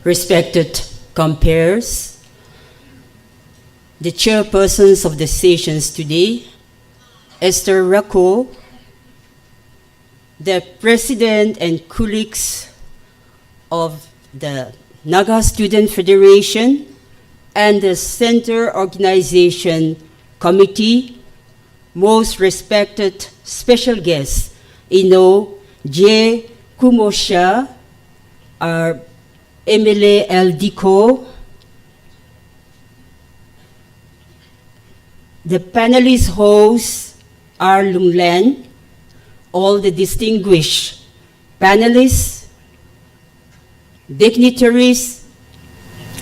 respected compeers, the chairpersons of the sessions today, Esther Rako, the president and colleagues of the Naga Student Federation and the Center Organization Committee, most respected special guests, Ino J. Kumosha, our Emile L. Dico, the panelist hosts are Lunglen, all the distinguished panelists, dignitaries,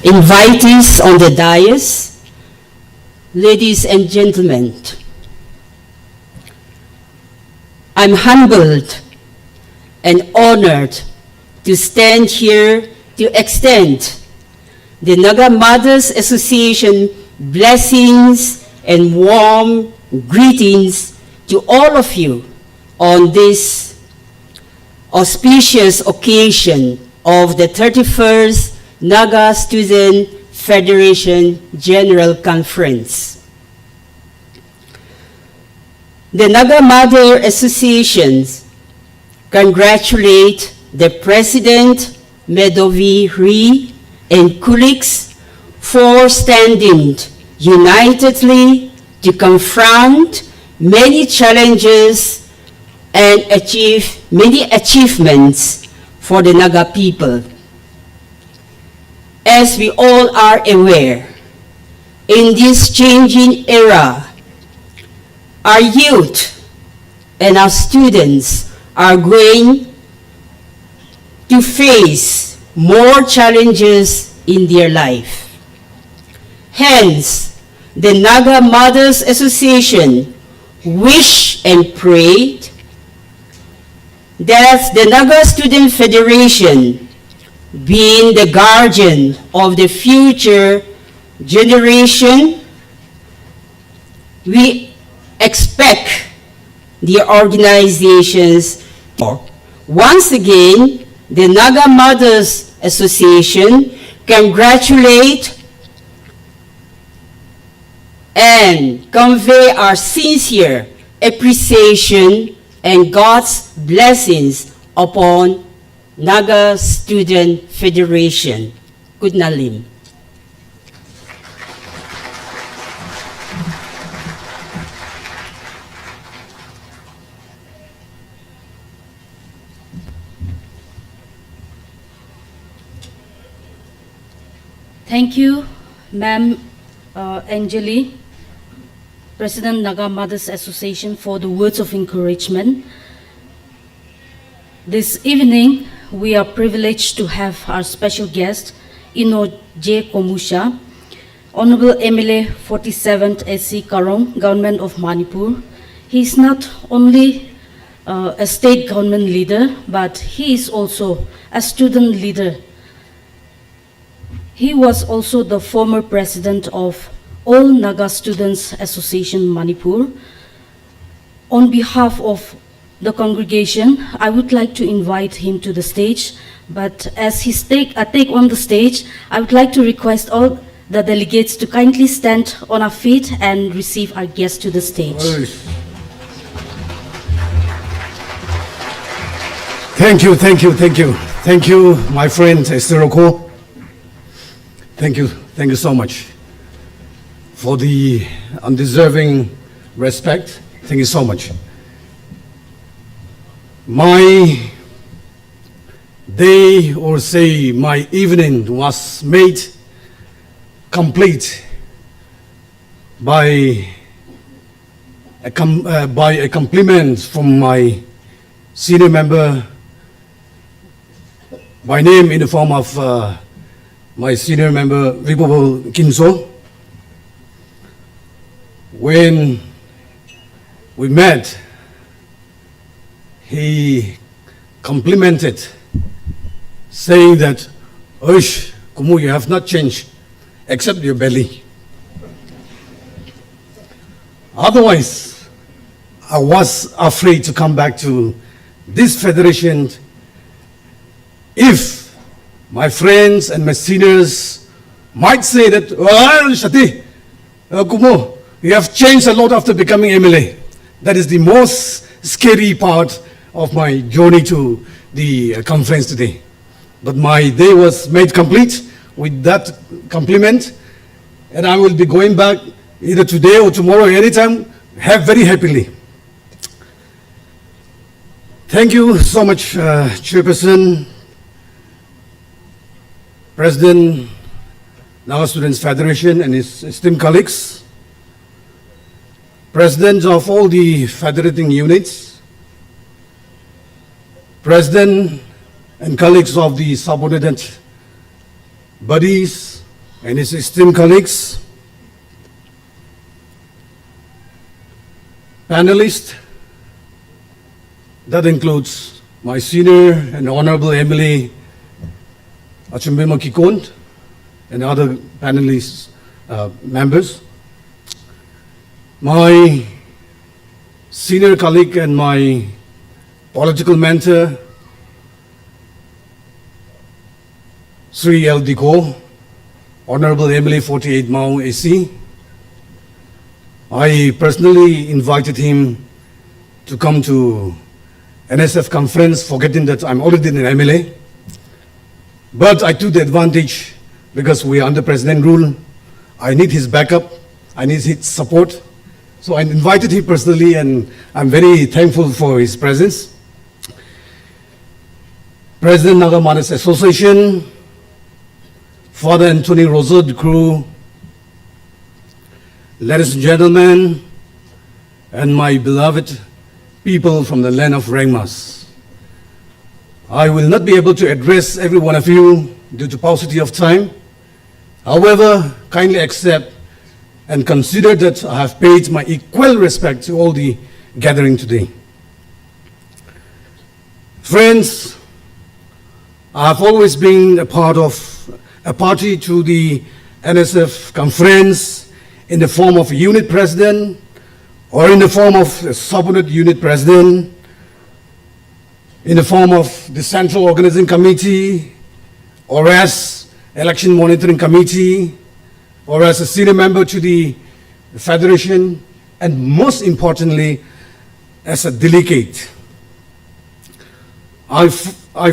invitees on the dais, ladies and gentlemen. I'm humbled and honored to stand here to extend the Naga Mothers Association blessings and warm greetings to all of you on this auspicious occasion of the 31st Naga Student Federation General Conference. The Naga Mother Associations congratulate the President, Medovi Ri, and colleagues for standing unitedly to confront many challenges and achieve many achievements for the Naga people. As we all are aware, in this changing era, our youth and our students are going to face more challenges in their life. Hence, the Naga Mothers Association wish and prayed that the Naga Student Federation, being the guardian of the future generation, we expect the organizations to. Once again, the Naga Mothers Association congratulate and convey our sincere appreciation and God's blessings upon Naga Student Federation. Good Nalim. Thank you, Ma'am Anjali, President Naga Mothers Association, for the words of encouragement. This evening, we are privileged to have our special guest, Ino J. Komusha, Honorable MLA 47th SC Karong, Government of Manipur. He is not only a state government leader, but he is also a student leader. He was also the former president of All Naga Students Association Manipur. On behalf of the congregation, I would like to invite him to the stage, but as he take on the stage, I would like to request all the delegates to kindly stand on our feet and receive our guest to the stage. Thank you, thank you, thank you. Thank you, my friend Esther Rako. Thank you so much for the undeserving respect. Thank you so much. My day, or say my evening, was made complete by a compliment from my senior member, by name in the form of my senior member, Vipo Kinso. When we met, he complimented, saying that, "Oish, Kumu, you have not changed, except your belly." Otherwise, I was afraid to come back to this federation if my friends and my seniors might say that, well, Shati, Kumo, you have changed a lot after becoming MLA. That is the most scary part of my journey to the conference today. But my day was made complete with that compliment, and I will be going back either today or tomorrow, anytime, very happily. Thank you so much, Chairperson, President, Naga Students Federation and his esteemed colleagues, Presidents of all the federating units, President and colleagues of the subordinate bodies and his esteemed colleagues, panelists, that includes my senior and honorable MLA Achumbema Kikont and other panelists, members, my senior colleague and my political mentor, Sri L. Diko, Honorable MLA 48 Mau AC. I personally invited him to come to NSF conference, forgetting that I'm already an MLA. But I took the advantage because we are under president rule. I need his backup. I need his support. So I invited him personally, and I'm very thankful for his presence. President Naga Manas Association, Father Anthony Rosod crew, ladies and gentlemen, and my beloved people from the land of RENGMAs. I will not be able to address every one of you due to paucity of time. However, kindly accept and consider that I have paid my equal respect to all the gathering today. Friends, I have always been a party to the NSF conference in the form of a unit president or in the form of a subordinate unit president, in the form of the Central Organizing Committee, or as Election Monitoring Committee, or as a senior member to the Federation, and most importantly, as a delegate. I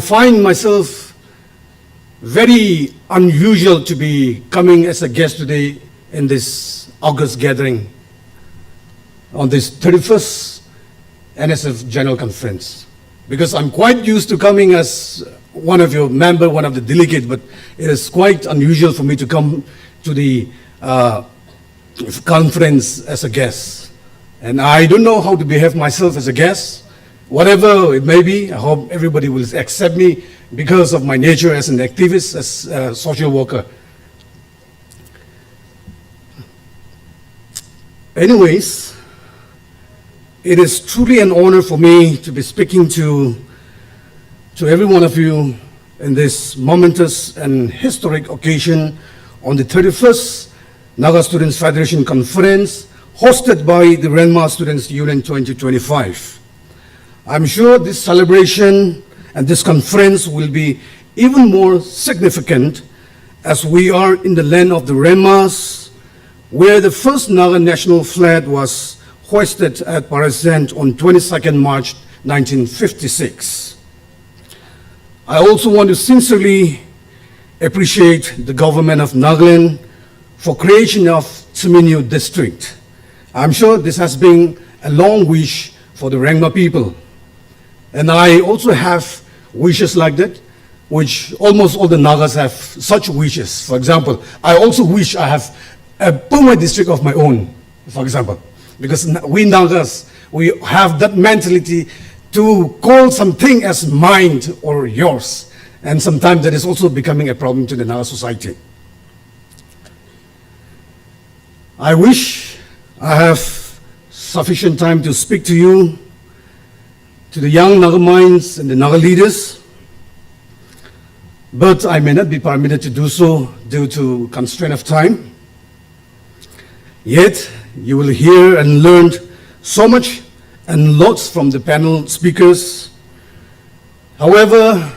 find myself very unusual to be coming as a guest today in this August gathering on this 31st NSF General Conference, because I'm quite used to coming as one of your member, one of the delegates, but it is quite unusual for me to come to the conference as a guest. And I don't know how to behave myself as a guest. Whatever it may be, I hope everybody will accept me because of my nature as an activist, as a social worker. Anyways, it is truly an honor for me to be speaking to every one of you in this momentous and historic occasion on the 31st Naga Students Federation Conference hosted by the RENGMA Students Union 2025. I'm sure this celebration and this conference will be even more significant as we are in the land of the RENGMAs, where the first Naga national flag was hoisted at Parasant on 22nd March 1956. I also want to sincerely appreciate the government of Nagaland for creation of TSEMINYU district. I'm sure this has been a long wish for the RENGMA people. And I also have wishes like that, which almost all the Nagas have such wishes. For example, I also wish I have a permanent district of my own, for example, because we Nagas, we have that mentality to call something as mine or yours. And sometimes that is also becoming a problem to the Naga society. I wish I have sufficient time to speak to you, to the young Naga minds and the Naga leaders, but I may not be permitted to do so due to constraint of time. Yet, you will hear and learn so much and lots from the panel speakers. However,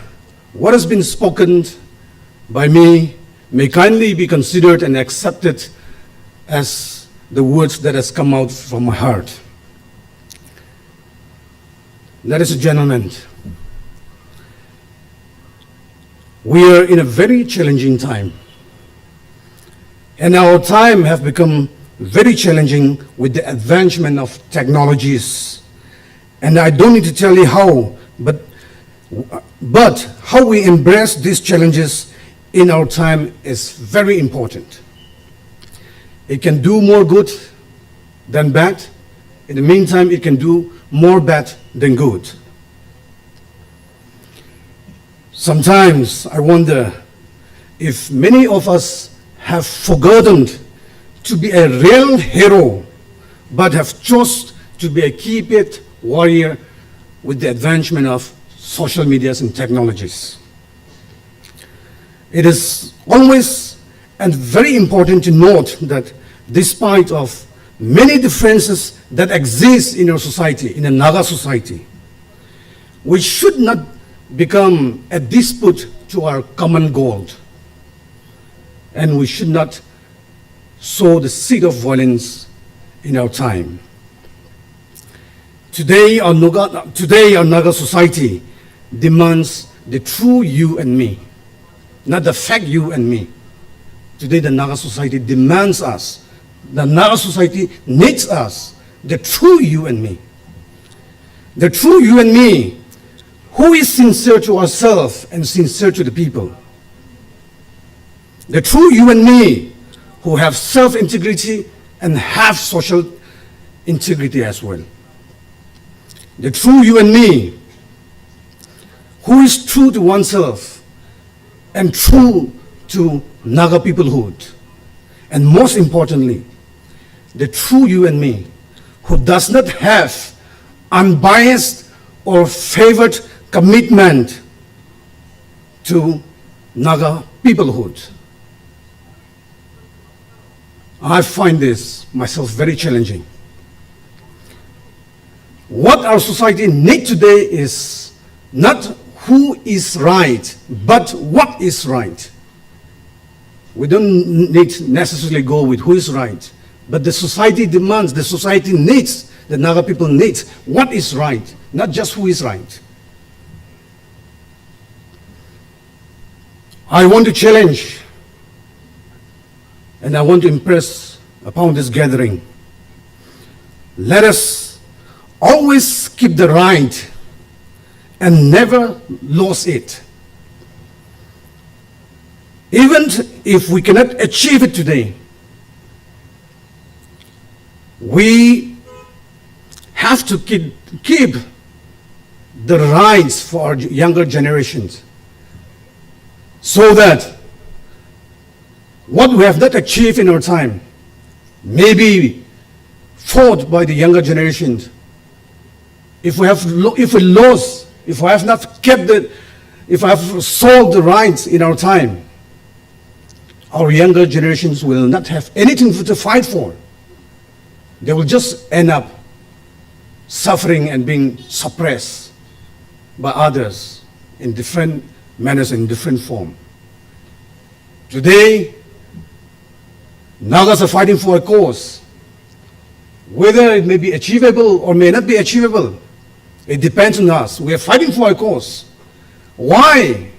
what has been spoken by me may kindly be considered and accepted as the words that has come out from my heart. Ladies and gentlemen, we are in a very challenging time, and our time have become very challenging with the advancement of technologies. And I don't need to tell you how, but how we embrace these challenges in our time is very important. It can do more good than bad. In the meantime, it can do more bad than good. Sometimes I wonder if many of us have forgotten to be a real hero, but have chosen to be a keypad warrior with the advancement of social medias and technologies. It is always and very important to note that despite of many differences that exist in our society, in a Naga society, we should not become a dispute to our common goal. And we should not sow the seed of violence in our time. Today, our Naga society demands the true you and me, not the fake you and me. Today, the Naga society demands us. The Naga society needs us, the true you and me. The true you and me, who is sincere to ourselves and sincere to the people. The true you and me, who have self-integrity and have social integrity as well. The true you and me, who is true to oneself and true to Naga peoplehood. And most importantly, the true you and me, who does not have unbiased or favored commitment to Naga peoplehood. I find this myself very challenging. What our society needs today is not who is right, but what is right. We don't need necessarily go with who is right, but the society demands, the society needs, the Naga people needs what is right, not just who is right. I want to challenge and I want to impress upon this gathering. Let us always keep the right and never lose it. Even if we cannot achieve it today, we have to keep the rights for our younger generations, so that what we have not achieved in our time may be fought by the younger generations. If we have not kept if we have sold the rights in our time, our younger generations will not have anything to fight for. They will just end up suffering and being suppressed by others in different manners, in different form. Today, Nagas are fighting for a cause. Whether it may be achievable or may not be achievable, it depends on us. We are fighting for a cause. Why?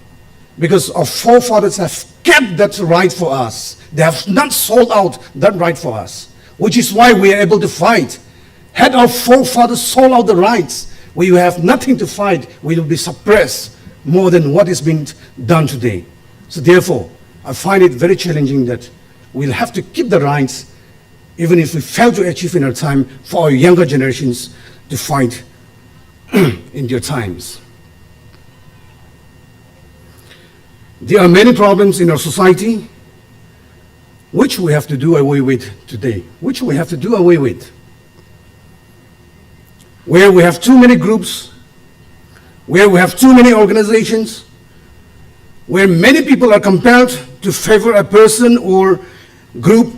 Because our forefathers have kept that right for us. They have not sold out that right for us, which is why we are able to fight. Had our forefathers sold out the rights, we will have nothing to fight. We will be suppressed more than what is being done today. So therefore, I find it very challenging that we'll have to keep the rights, even if we fail to achieve in our time, for our younger generations to fight in their times. There are many problems in our society which we have to do away with today, which we have to do away with. Where we have too many groups, where we have too many organizations, where many people are compelled to favor a person or group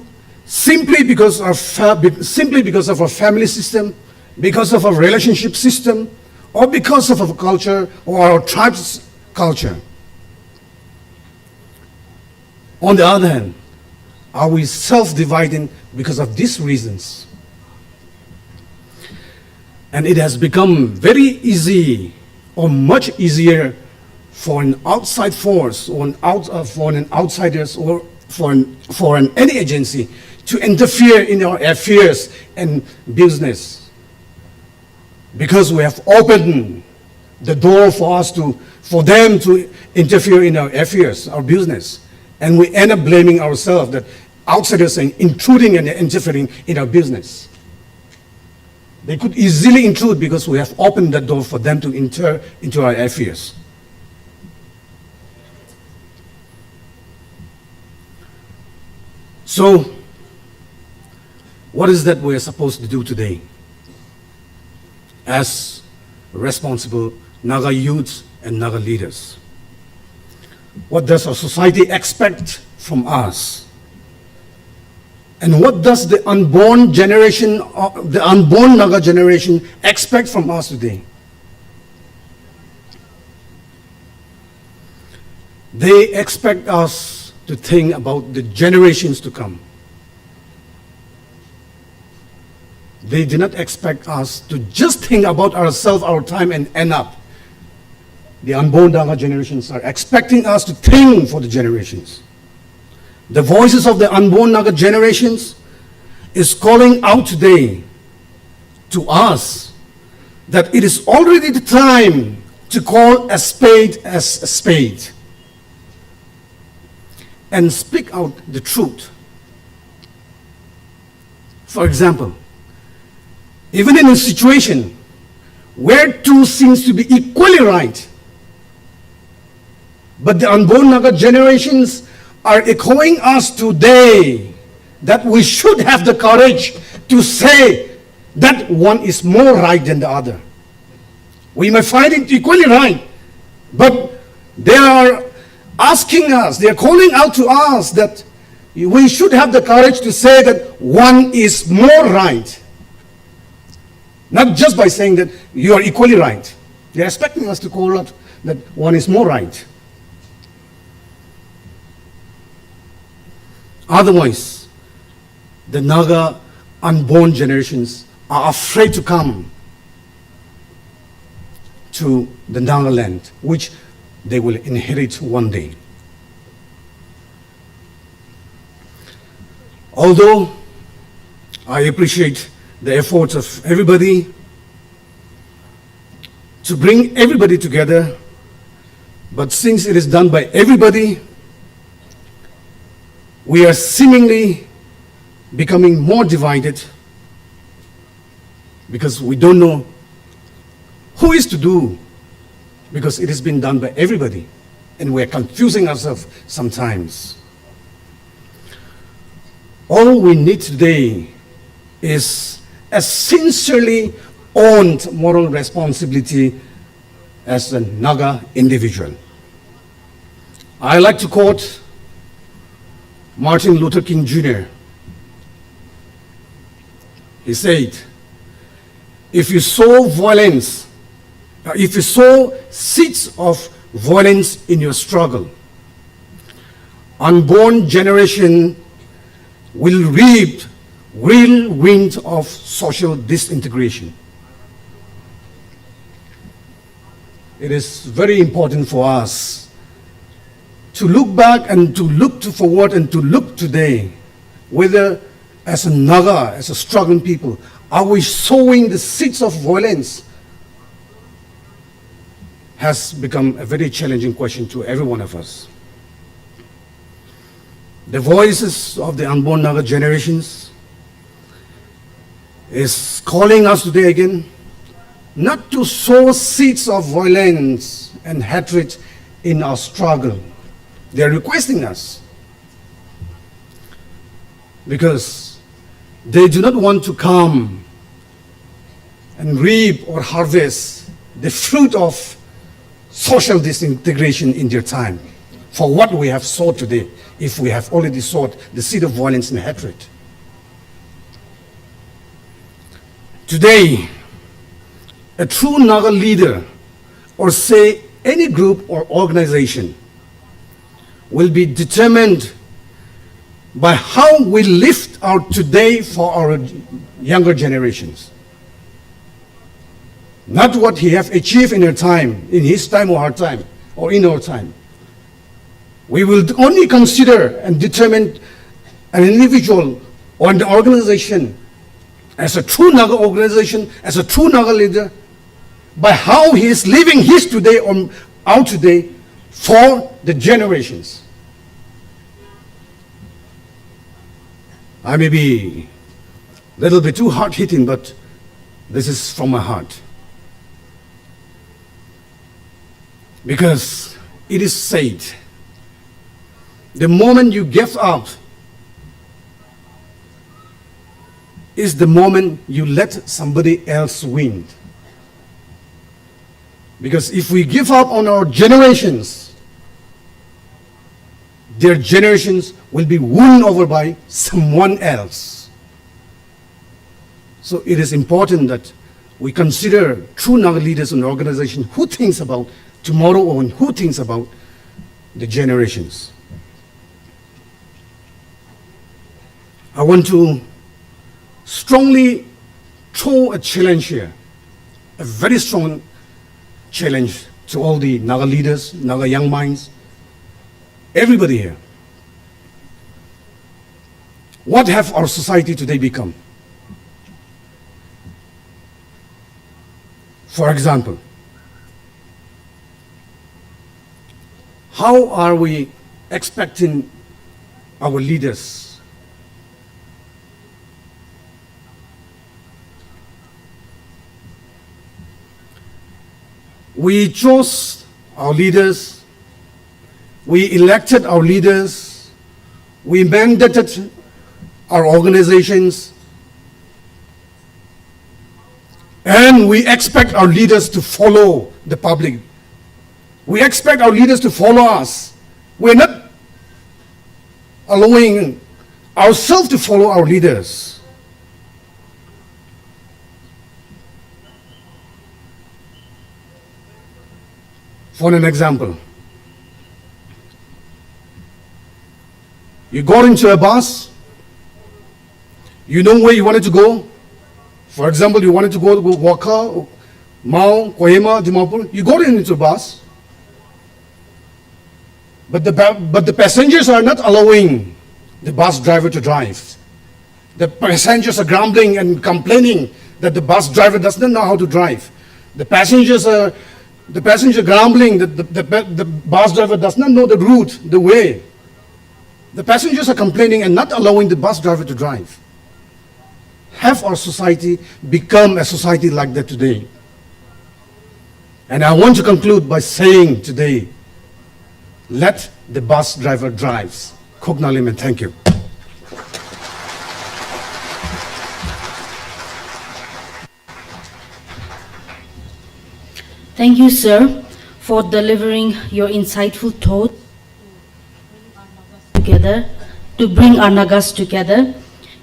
simply because of our family system, because of our relationship system, or because of our culture or our tribe's culture. On the other hand, are we self-dividing because of these reasons? And it has become very easy, or much easier, for an outside force, or for an outsiders, or for any agency to interfere in our affairs and business, because we have opened the door for them to interfere in our affairs, our business, and we end up blaming ourselves that outsiders are intruding and interfering in our business. They could easily intrude because we have opened the door for them to enter into our affairs. So, what is that we're supposed to do today as responsible Naga youths and Naga leaders? What does our society expect from us? And what does the unborn generation, the unborn Naga generation expect from us today? They expect us to think about the generations to come. They do not expect us to just think about ourselves, our time, and end up. The unborn Naga generations are expecting us to think for the generations. The voices of the unborn Naga generations is calling out today to us that it is already the time to call a spade as a spade and speak out the truth. For example, even in a situation where two seems to be equally right, but the unborn Naga generations are echoing us today that we should have the courage to say that one is more right than the other. We may find it equally right, but they are asking us, they are calling out to us that we should have the courage to say that one is more right. Not just by saying that you are equally right. They are expecting us to call out that one is more right. Otherwise, the Naga unborn generations are afraid to come to the Naga land, which they will inherit one day. Although I appreciate the efforts of everybody to bring everybody together, but since it is done by everybody, we are seemingly becoming more divided because we don't know who is to do, because it has been done by everybody and we are confusing ourselves sometimes. All we need today is a sincerely owned moral responsibility as a Naga individual. I like to quote Martin Luther King Jr. He said, if you sow violence, if you sow seeds of violence in your struggle, unborn generation will reap whirlwind of social disintegration. It is very important for us to look back and to look forward and to look today, whether as a Naga, as a struggling people, are we sowing the seeds of violence? Has become a very challenging question to every one of us. The voices of the unborn Naga generations is calling us today again not to sow seeds of violence and hatred in our struggle. They are requesting us because they do not want to come and reap or harvest the fruit of social disintegration in their time for what we have sowed today, if we have already sowed the seed of violence and hatred. Today, a true Naga leader, or say any group or organization, will be determined by how we live out today for our younger generations. Not what he have achieved in her time, in his time or her time, or in our time. We will only consider and determine an individual or an organization as a true Naga organization, as a true Naga leader, by how he is living his today or our today for the generations. I may be a little bit too hard-hitting, but this is from my heart. Because it is said, the moment you give up is the moment you let somebody else win. Because if we give up on our generations, their generations will be won over by someone else. So it is important that we consider true Naga leaders in the organization who thinks about tomorrow and who thinks about the generations. I want to strongly throw a challenge here, a very strong challenge to all the Naga leaders, Naga young minds, everybody here. What have our society today become? For example, how are we expecting our leaders we chose our leaders, we elected our leaders, we mandated our organizations, and we expect our leaders to follow the public. We expect our leaders to follow us. We're not allowing ourselves to follow our leaders. For an example, you got into a bus, you know where you wanted to go. For example, you wanted to go to Waka, Mao, Kohima, Dimapur. You got into a bus. But the passengers are not allowing the bus driver to drive. The passengers are grumbling and complaining that the bus driver does not know how to drive. The passenger grumbling that the bus driver does not know the route, the way. The passengers are complaining and not allowing the bus driver to drive. Have our society become a society like that today? And I want to conclude by saying today, let the bus driver drive. Khognalim, and thank you. Thank you, sir, for delivering your insightful thought together, to bring our Nagas together.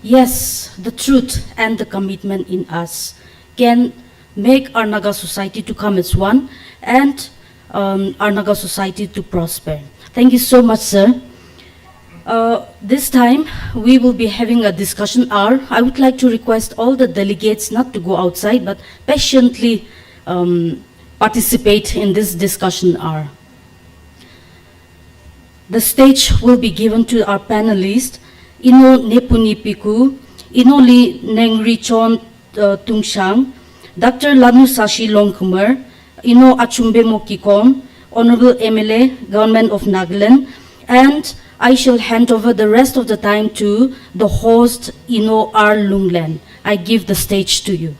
Yes, the truth and the commitment in us can make our Naga society to come as one and our Naga society to prosper. Thank you so much, sir. This time, we will be having a discussion hour. I would like to request all the delegates not to go outside, but patiently participate in this discussion hour. The stage will be given to our panelists, Ino Nepunipiku, Ino Li Nengrichon Tungshang, Dr. Lanu Sashi Longkumar, Ino Achumbe Mokikon, Honorable MLA, Government of Nagaland, and I shall hand over the rest of the time to the host, Ino R. Lunglen. I give the stage to you.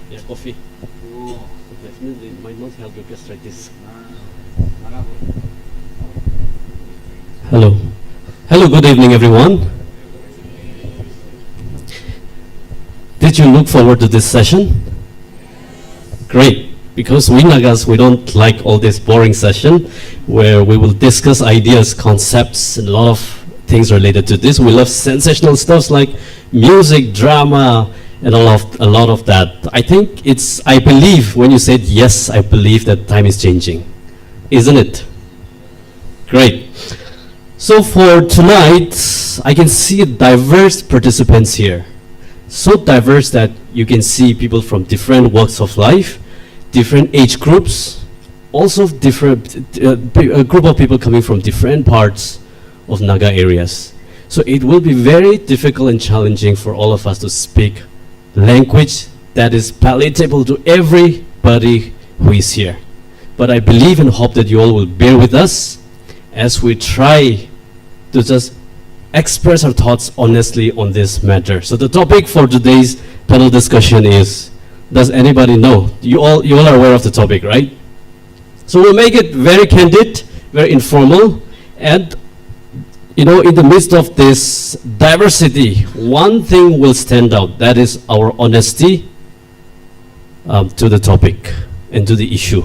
Yeah, coffee. Definitely might not help your gastritis. Hello. Hello, good evening, everyone. Did you look forward to this session? Great. Because we Nagas, we don't like all this boring session where we will discuss ideas, concepts, and a lot of things related to this. We love sensational stuff like music, drama, and a lot of that. I believe when you said yes, I believe that time is changing. Isn't it? Great. So for tonight, I can see diverse participants here. So diverse that you can see people from different walks of life, different age groups, also a group of people coming from different parts of Naga areas. So it will be very difficult and challenging for all of us to speak language that is palatable to everybody who is here. But I believe and hope that you all will bear with us as we try to just express our thoughts honestly on this matter. So the topic for today's panel discussion is, does anybody know? You all are aware of the topic, right? So we'll make it very candid, very informal, and in the midst of this diversity, one thing will stand out, that is our honesty to the topic and to the issue.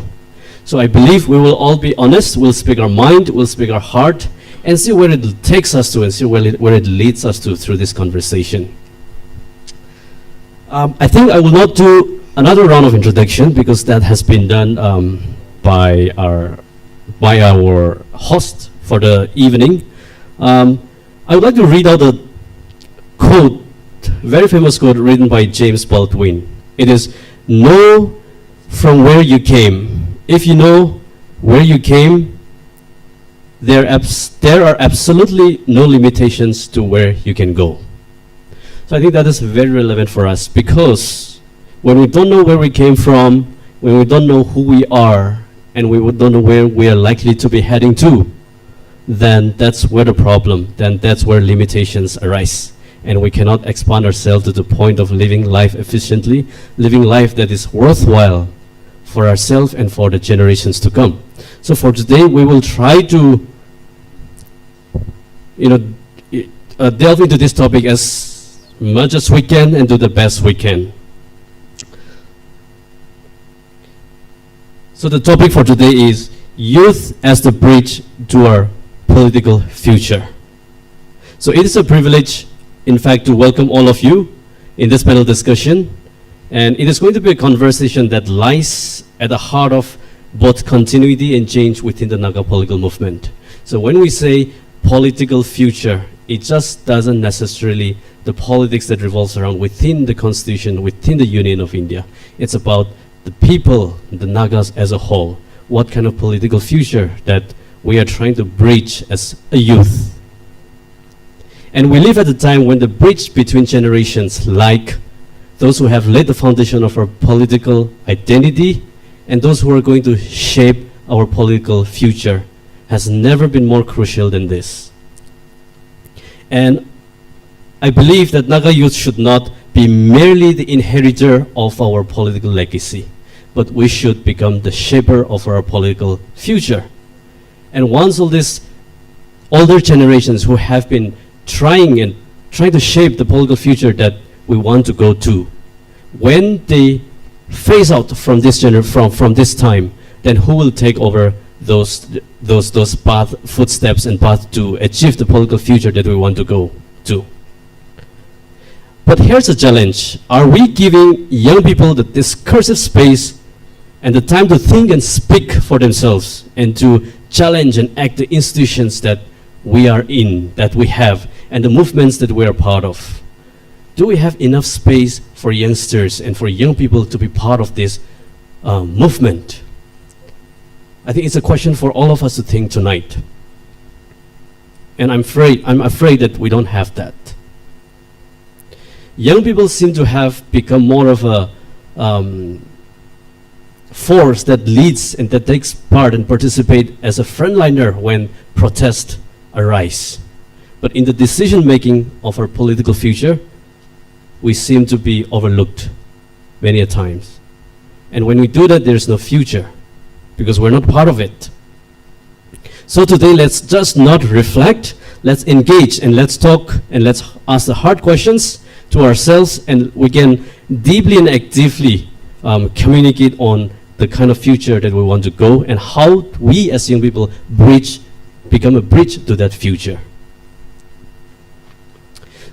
So I believe we will all be honest, we'll speak our mind, we'll speak our heart, and see where it takes us to and see where it leads us to through this conversation. I think I will not do another round of introduction because that has been done by our host for the evening. I would like to read out a quote, very famous quote written by James Baldwin. It is, know from where you came. If you know where you came, there are absolutely no limitations to where you can go. So I think that is very relevant for us because when we don't know where we came from, when we don't know who we are, and we don't know where we are likely to be heading to, then that's where the problem, then that's where limitations arise. And we cannot expand ourselves to the point of living life efficiently, living life that is worthwhile for ourselves and for the generations to come. So for today, we will try to delve into this topic as much as we can and do the best we can. So the topic for today is youth as the bridge to our political future. So it is a privilege, in fact, to welcome all of you in this panel discussion. And it is going to be a conversation that lies at the heart of both continuity and change within the Naga political movement. So when we say political future, it just doesn't necessarily the politics that revolves around within the constitution, within the Union of India. It's about the people, the Nagas as a whole. What kind of political future that we are trying to bridge as a youth. And we live at a time when the bridge between generations, like those who have laid the foundation of our political identity and those who are going to shape our political future, has never been more crucial than this. And I believe that Naga youth should not be merely the inheritor of our political legacy, but we should become the shaper of our political future. And once all these older generations who have been trying to shape the political future that we want to go to, when they phase out from this from this time, then who will take over those footsteps and path to achieve the political future that we want to go to? But here's a challenge. Are we giving young people the discursive space and the time to think and speak for themselves and to challenge and act the institutions that we are in, that we have, and the movements that we are part of? Do we have enough space for youngsters and for young people to be part of this movement? I think it's a question for all of us to think tonight. And I'm afraid that we don't have that. Young people seem to have become more of a force that leads and that takes part and participate as a frontliner when protests arise. But in the decision making of our political future, we seem to be overlooked. many a times. And when we do that, there's no future because we're not part of it. So today, let's just not reflect, let's engage and let's talk and let's ask the hard questions to ourselves, and we can deeply and actively communicate on the kind of future that we want to go and how we as young people become a bridge to that future.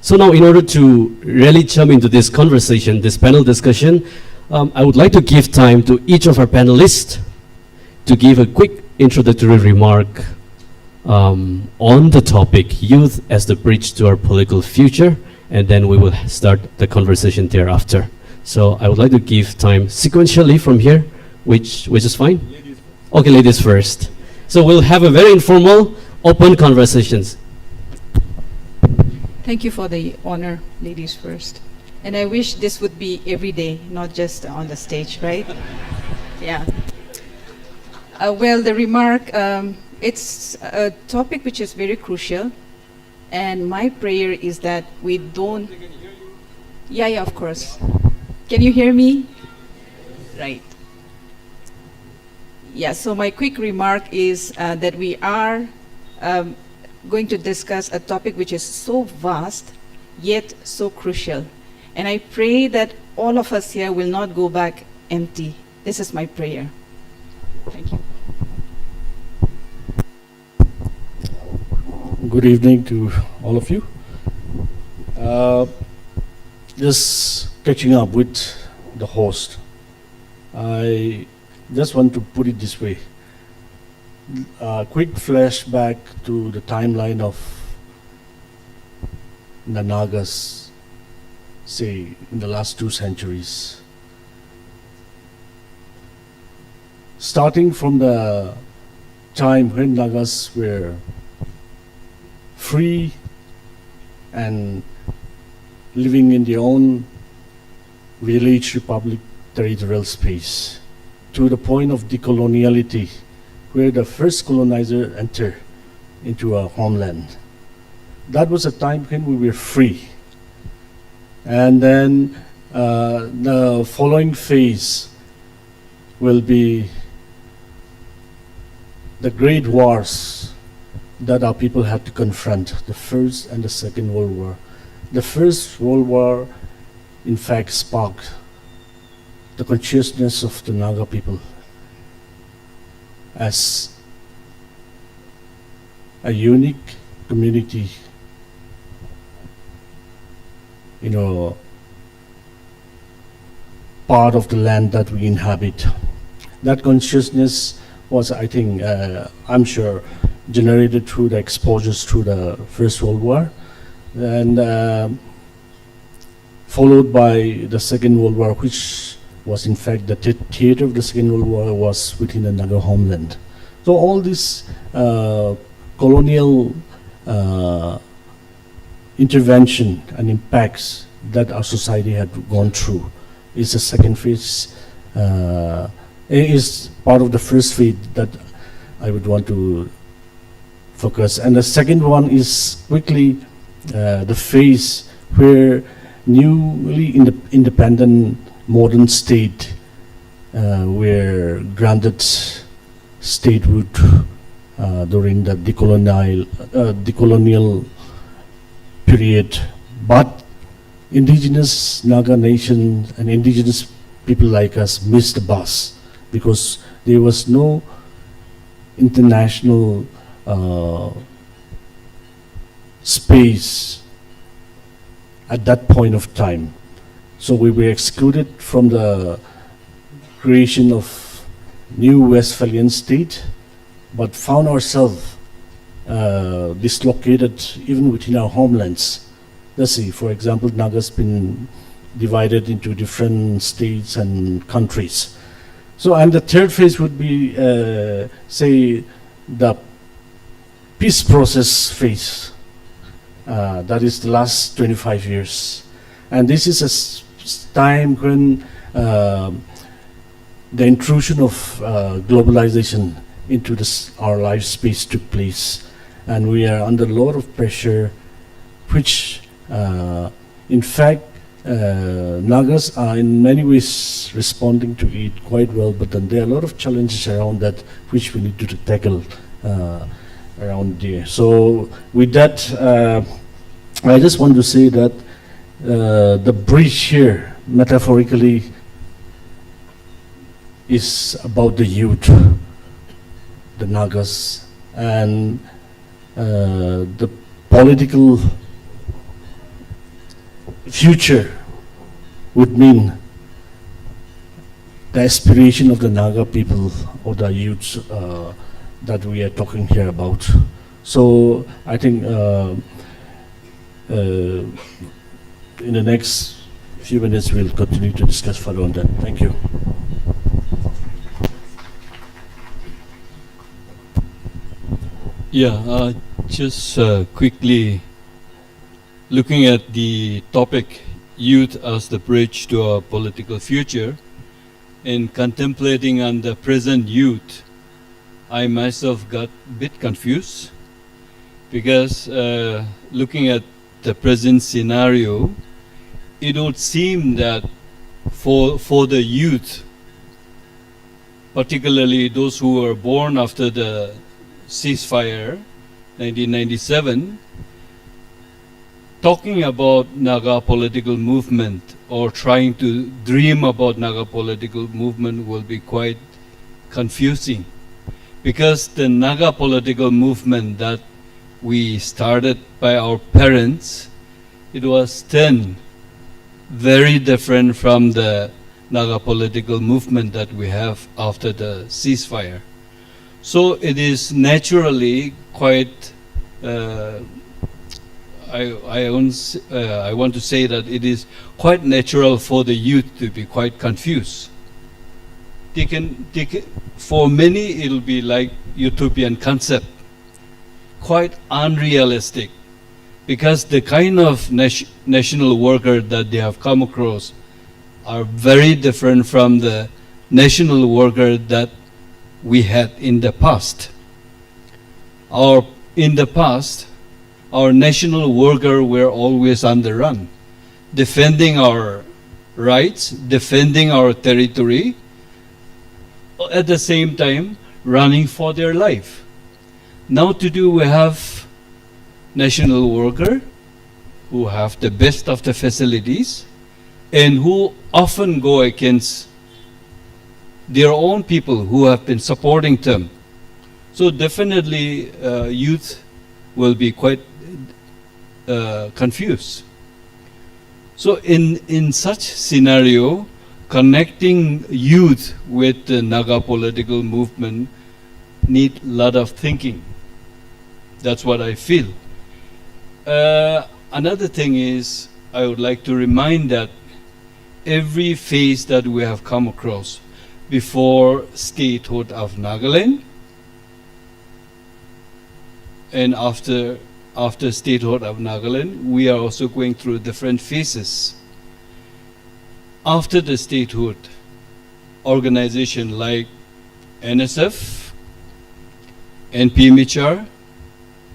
So now, in order to really jump into this conversation, this panel discussion, I would like to give time to each of our panelists to give a quick introductory remark on the topic, youth as the bridge to our political future, and then we will start the conversation thereafter. So I would like to give time sequentially from here, which is fine? Okay, ladies first. So we'll have a very informal, open conversations. Thank you for the honor, ladies first. And I wish this would be every day, not just on the stage, right? Yeah. Well, the remark, it's a topic which is very crucial. And my prayer is that we don't... Yeah, of course. Can you hear me? Right. Yeah, so my quick remark is that we are going to discuss a topic which is so vast, yet so crucial. And I pray that all of us here will not go back empty. This is my prayer. Thank you. Good evening to all of you. Just catching up with the host. I just want to put it this way. A quick flashback to the timeline of the Nagas, say, in the last 2 centuries. Starting from the time when Nagas were free and living in their own village, republic, territorial space, to the point of decoloniality, where the first colonizer entered into our homeland. That was a time when we were free. And then the following phase will be the great wars that our people had to confront, the First and the Second World War. The First World War, in fact, sparked the consciousness of the Naga people as a unique community, part of the land that we inhabit. That consciousness was, I think, I'm sure, generated through the exposures through the First World War, and followed by the Second World War, which was in fact the theater of the Second World War was within the Naga homeland. So all this colonial intervention and impacts that our society had gone through is the second phase, is part of the first phase that I would want to focus. And the second one is quickly the phase where newly independent modern state were granted statehood during the decolonial period. But indigenous Naga nations and indigenous people like us missed the bus because there was no international space at that point of time. So we were excluded from the creation of new Westphalian state, but found ourselves dislocated even within our homelands. Let's see, for example, Naga's been divided into different states and countries. So, and the third phase would be, say, the peace process phase. That is the last 25 years. And this is a time when the intrusion of globalization into our life space took place. And we are under a lot of pressure, which in fact Nagas are in many ways responding to it quite well, but then there are a lot of challenges around that which we need to tackle around there. So with that, I just want to say that the bridge here, metaphorically, is about the youth, the Nagas, and the political future would mean the aspiration of the Naga people or the youths that we are talking here about. So I think in the next few minutes we'll continue to discuss further on that. Thank you. Yeah, just quickly looking at the topic, youth as the bridge to our political future, and contemplating on the present youth, I myself got a bit confused because looking at the present scenario, it would seem that for the youth, particularly those who were born after the ceasefire, 1997, talking about Naga political movement or trying to dream about Naga political movement will be quite confusing, because the Naga political movement that we started by our parents, it was then very different from the Naga political movement that we have after the ceasefire. So it is naturally quite I want to say that it is quite natural for the youth to be quite confused. For many, it'll be like utopian concept, quite unrealistic, because the kind of national worker that they have come across are very different from the national worker that we had in the past. In the past, our national workers were always on the run, defending our rights, defending our territory, at the same time running for their life. Now today we have national workers who have the best of the facilities and who often go against their own people who have been supporting them. So definitely youth will be quite confused. So in such scenario, connecting youth with the Naga political movement need a lot of thinking. That's what I feel. Another thing is, I would like to remind that every phase that we have come across before statehood of Nagaland and after statehood of Nagaland, we are also going through different phases. After the statehood, organization like NSF, NPMHR,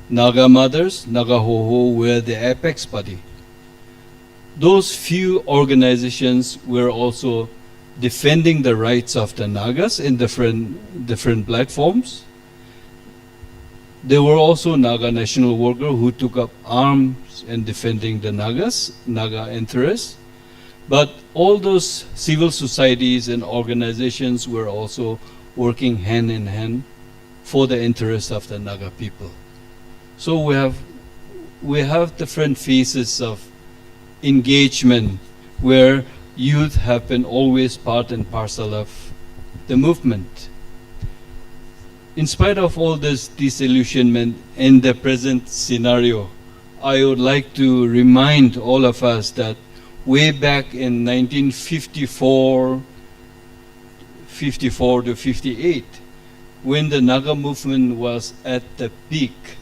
Naga Mothers, Naga Hoho were the apex body. Those few organizations were also defending the rights of the Nagas in different platforms. There were also Naga national workers who took up arms in defending the Nagas, Naga interests. But all those civil societies and organizations were also working hand in hand for the interests of the Naga people. So we have different phases of engagement where youth have been always part and parcel of the movement. In spite of all this disillusionment in the present scenario, I would like to remind all of us that way back in 1954 to 58, when the Naga movement was at the peak,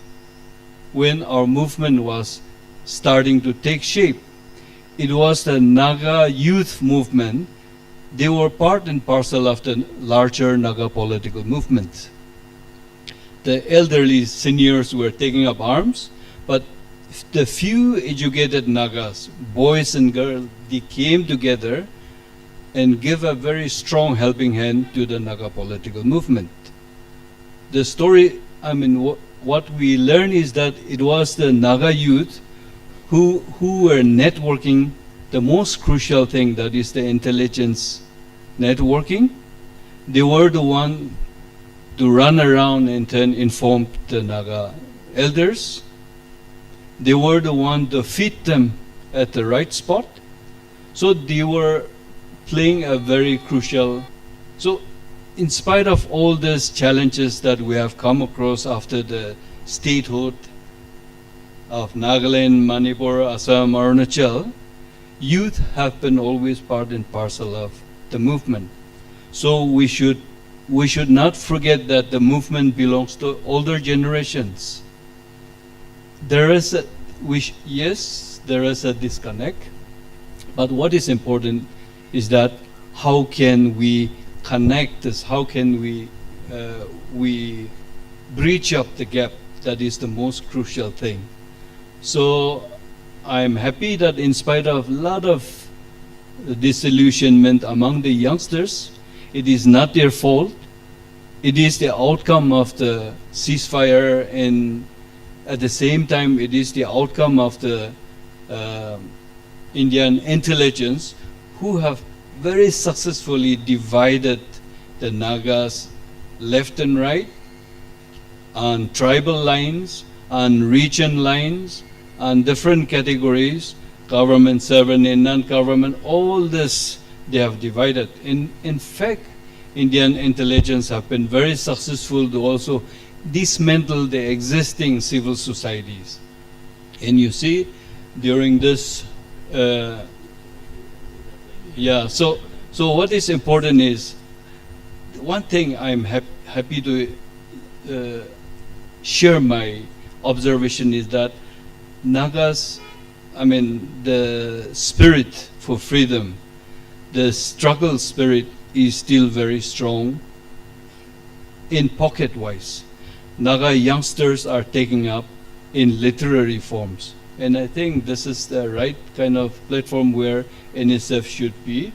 when our movement was starting to take shape, it was the Naga youth movement. They were part and parcel of the larger Naga political movement. The elderly seniors were taking up arms, but the few educated Nagas, boys and girls, they came together and give a very strong helping hand to the Naga political movement. The story, I mean, what we learn is that it was the Naga youth who were networking the most crucial thing, that is the intelligence networking. They were the one to run around and then inform the Naga elders. They were the one to feed them at the right spot. So they were playing a very crucial. So in spite of all these challenges that we have come across after the statehood of Nagaland, Manipur, Assam, Arunachal, youth have been always part and parcel of the movement. So we should not forget that the movement belongs to older generations. There is a, yes, there is a disconnect, but what is important is that how can we connect this? How can we bridge up the gap? That is the most crucial thing. So I'm happy that in spite of a lot of disillusionment among the youngsters, it is not their fault. It is the outcome of the ceasefire, and at the same time, it is the outcome of the Indian intelligence who have very successfully divided the Nagas left and right on tribal lines, on region lines, on different categories, government servant and non-government, all this they have divided. In fact, Indian intelligence have been very successful to also dismantle the existing civil societies. And you see, during this, so what is important is, one thing I'm happy to share my observation is that Nagas, I mean, the spirit for freedom, the struggle spirit is still very strong. In pocket-wise, Naga youngsters are taking up in literary forms. And I think this is the right kind of platform where NSF should be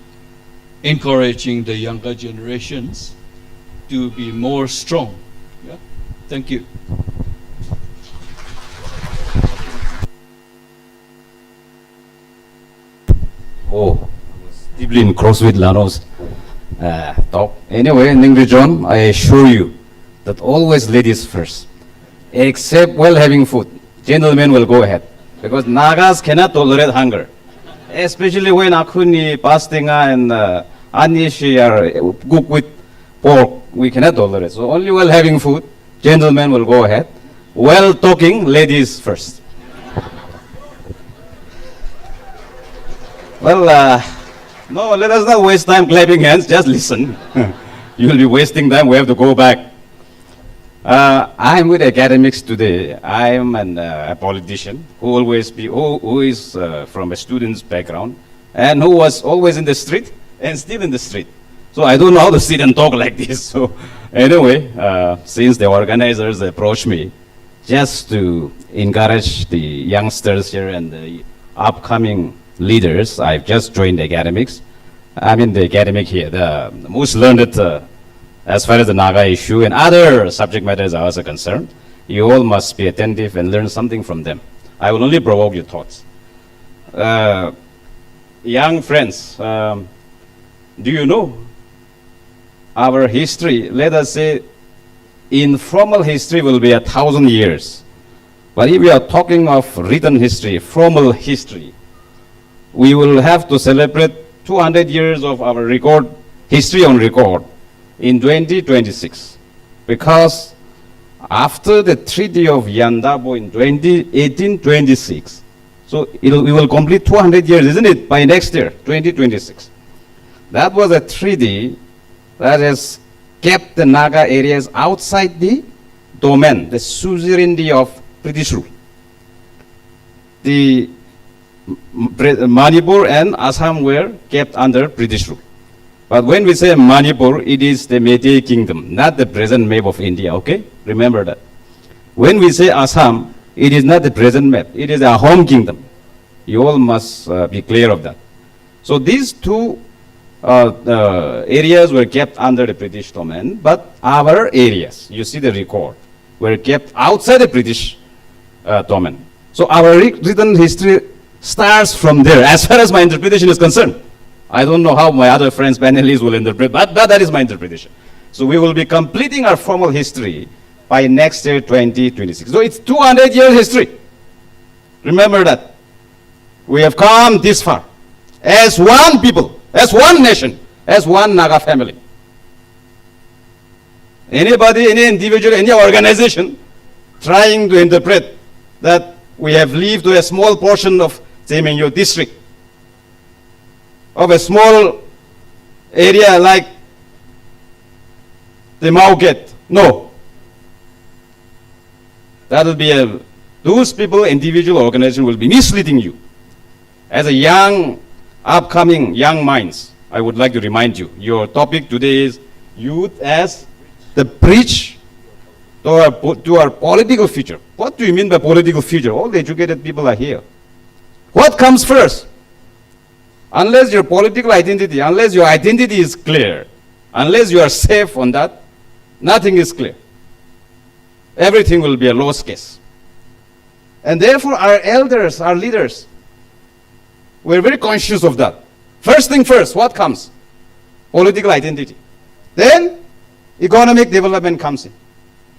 encouraging the younger generations to be more strong. Yeah? Thank you. Oh, deeply engrossed with Lano's talk. Anyway, Ningri John, I assure you that always ladies first. Except while having food, gentlemen will go ahead. Because Nagas cannot tolerate hunger. Especially when Akuni, Pastinga, and Anishi are cooked with pork, we cannot tolerate. So only while having food, gentlemen will go ahead. While talking, ladies first. Well, no, let us not waste time clapping hands, just listen. You'll be wasting time, we have to go back. I'm with academics today. I am a politician who is from a student's background and who was always in the street and still in the street. So I don't know how to sit and talk like this. So anyway, since the organizers approached me just to encourage the youngsters here and the upcoming leaders, I've just joined the academics. I'm in the academic here, the most learned as far as the Naga issue and other subject matters are also concerned. You all must be attentive and learn something from them. I will only provoke your thoughts. Young friends, do you know our history? Let us say informal history will be 1,000 years. But if we are talking of written history, formal history, we will have to celebrate 200 years of our record, history on record, in 2026. Because after the Treaty of Yandabo in 1826, so we will complete 200 years, isn't it, by next year, 2026. That was a treaty that has kept the Naga areas outside the domain, the suzerainty of British rule. The Manipur and Assam were kept under British rule. But when we say Manipur, it is the Meitei kingdom, not the present map of India, okay? Remember that. When we say Assam, It is not the present map. It is our home kingdom. You all must be clear of that. So these two areas were kept under the British domain, but our areas, you see the record, were kept outside the British domain. So our written history starts from there, as far as my interpretation is concerned. I don't know how my other friends, panelists, will interpret, but that is my interpretation. So we will be completing our formal history by next year, 2026. So it's 200 years history. Remember that. We have come this far as one people, as one nation, as one Naga family. Anybody, any individual, any organization trying to interpret that we have lived to a small portion of TSEMINYU district, of a small area like the market. No. That will be those people, individual organization will be misleading you. As a young, upcoming young minds, I would like to remind you, your topic today is youth as the bridge to our political future. What do you mean by political future? All the educated people are here. What comes first? Unless your political identity, unless your identity is clear, unless you are safe on that, nothing is clear. Everything will be a lost case. And therefore our elders, our leaders, we're very conscious of that. First thing first, what comes? Political identity. Then economic development comes in.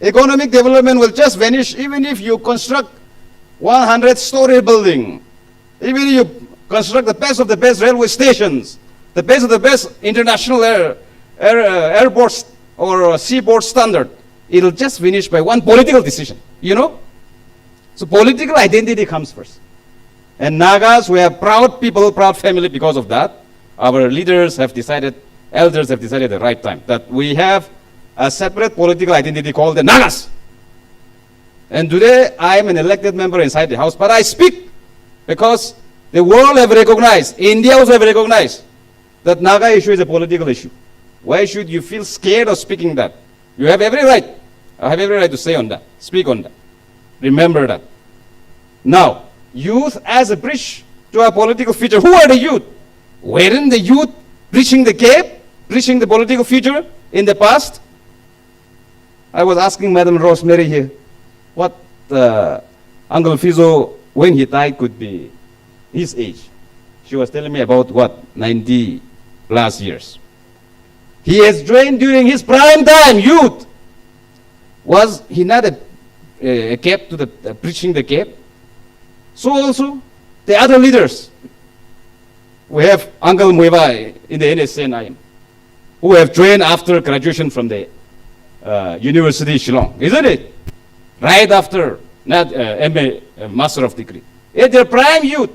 Economic development will just vanish even if you construct 100-story building, even if you construct the best of the best railway stations, the best of the best international airports or seaboard standard. It'll just finish by one political decision, you know? So political identity comes first. And Nagas, we are proud people, proud family because of that. Our leaders have decided, elders have decided at the right time that we have a separate political identity called the Nagas. And today I am an elected member inside the house, but I speak because the world have recognized, India also have recognized that Naga issue is a political issue. Why should you feel scared of speaking that? You have every right. I have every right to say on that, speak on that. Remember that. Now, youth as a bridge to our political future. Who are the youth? Weren't the youth bridging the gap, bridging the political future in the past? I was asking Madam Rosemary here, what Uncle Fizo, when he died, could be his age. She was telling me about what, 90 plus years. He has joined during his prime time, youth. Was he not a cap to the preaching the cap? So also the other leaders. We have Uncle Muiva in the NSF who have joined after graduation from the University Shillong, isn't it? Right after not MA, Master of Degree. At their prime youth.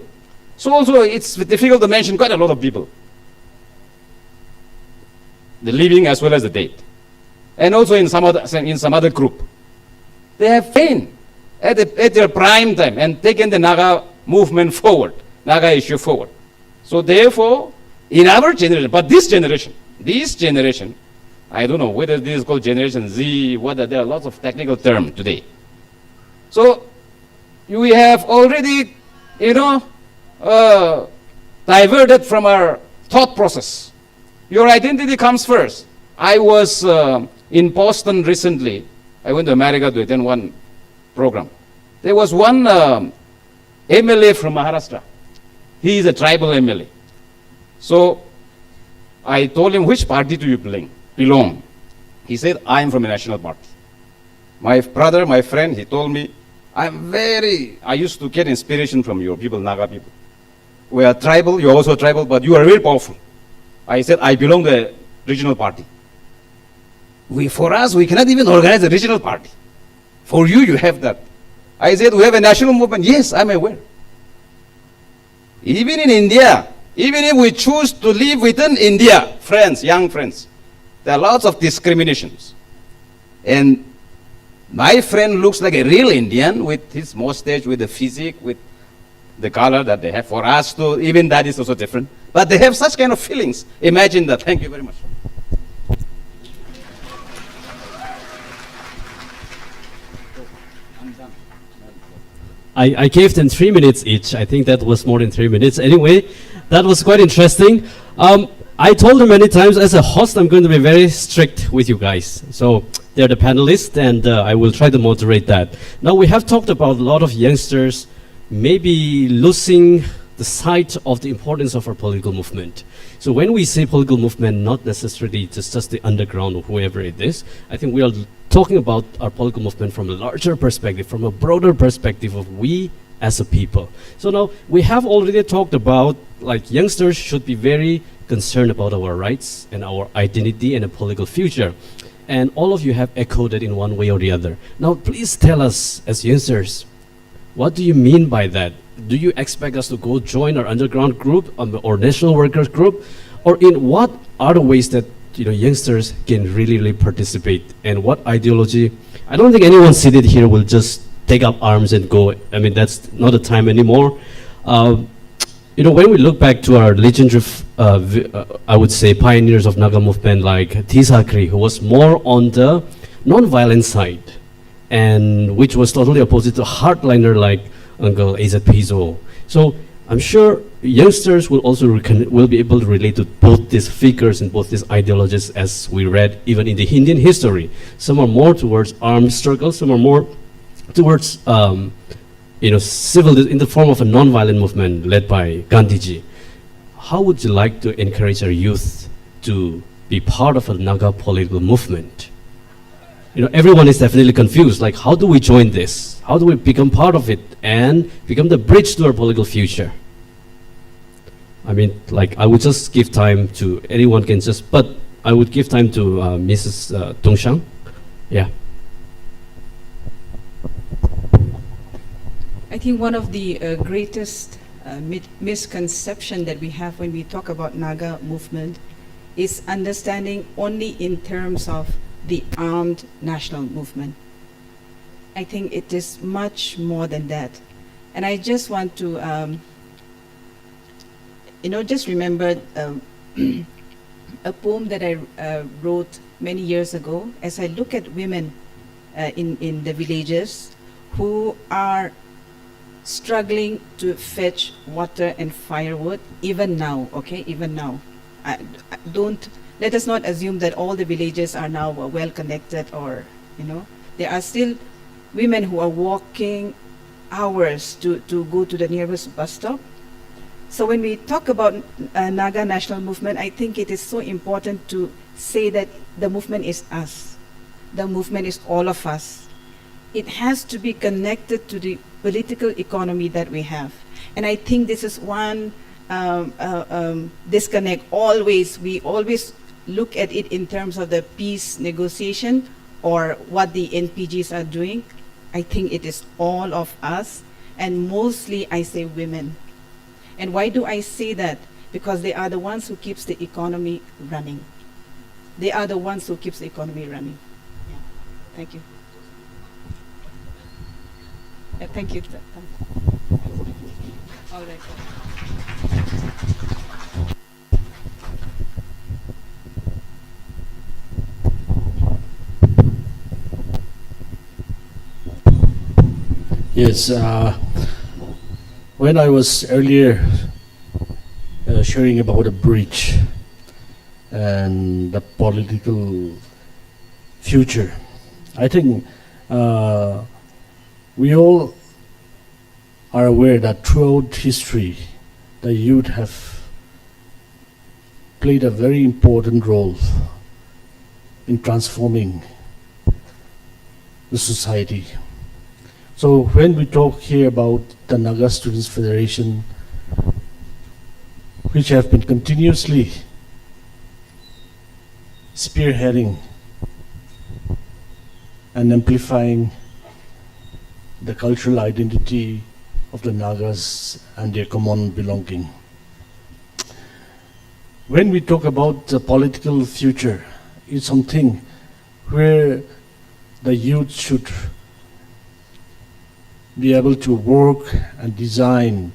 So also it's difficult to mention quite a lot of people. The living as well as the dead. And also in some other group. They have failed at their prime time and taken the Naga movement forward, Naga issue forward. So therefore, in our generation, but this generation, I don't know whether this is called Generation Z, whether there are lots of technical terms today. So we have already, diverted from our thought process. Your identity comes first. I was in Boston recently. I went to America to attend one program. There was one MLA from Maharashtra. He is a tribal MLA. So I told him, which party do you belong? He said, I am from a national party. My brother, my friend, he told me, I used to get inspiration from your people, Naga people. We are tribal, you are also tribal, but you are very powerful. I said, I belong to a regional party. For us, we cannot even organize a regional party. For you, you have that. I said, we have a national movement. Yes, I'm aware. Even in India, even if we choose to live within India, friends, young friends, there are lots of discriminations. And my friend looks like a real Indian with his mustache, with the physique, with the color that they have. For us, too, even that is also different. But they have such kind of feelings. Imagine that. Thank you very much. I gave them 3 minutes each. I think that was more than 3 minutes. Anyway, that was quite interesting. I told them many times, as a host, I'm going to be very strict with you guys. So they're the panelists, and I will try to moderate that. Now, we have talked about a lot of youngsters maybe losing the sight of the importance of our political movement. So when we say political movement, not necessarily just the underground or whoever it is, I think we are talking about our political movement from a larger perspective, from a broader perspective of we as a people. So now we have already talked about like youngsters should be very concerned about our rights and our identity and a political future. And all of you have echoed it in one way or the other. Now please tell us as youngsters, what do you mean by that? Do you expect us to go join our underground group or national workers group? Or in what are the ways that youngsters can really participate? And what ideology? I don't think anyone seated here will just take up arms and go. I mean, that's not the time anymore. When we look back to our legendary, I would say, pioneers of Naga movement like T. Sakri, who was more on the non-violent side, and which was totally opposite to hardliner like Uncle AZ Pizo. So I'm sure youngsters will also will be able to relate to both these figures and both these ideologies, as we read even in the Indian history. Some are more towards armed struggle, some are more towards civil, in the form of a non-violent movement led by Gandhiji. How would you like to encourage our youth to be part of a Naga political movement? Everyone is definitely confused, like how do we join this? How do we become part of it and become the bridge to our political future? I mean, like I would just give time to, anyone can just, but I would give time to Mrs. Dongshang. Yeah. I think one of the greatest misconception that we have when we talk about Naga movement is understanding only in terms of the armed national movement. I think it is much more than that. And I just want to, just remember a poem that I wrote many years ago as I look at women in the villages who are struggling to fetch water and firewood, even now, okay, even now. Let us not assume that all the villages are now well connected, or, there are still women who are walking hours to go to the nearest bus stop. So when we talk about Naga National Movement, I think it is so important to say that the movement is us. The movement is all of us. It has to be connected to the political economy that we have. And I think this is one disconnect. We always look at it in terms of the peace negotiation or what the NPGs are doing. I think it is all of us, and mostly I say women. And why do I say that? Because they are the ones who keeps the economy running. They are the ones who keeps the economy running. Yeah. Thank you. Thank you. All right. Yes, when I was earlier sharing about the bridge and the political future, I think we all are aware that throughout history, the youth have played a very important role in transforming the society. So when we talk here about the Naga Students Federation, which have been continuously spearheading and amplifying the cultural identity of the Nagas and their common belonging. When we talk about the political future, it's something where the youth should be able to work and design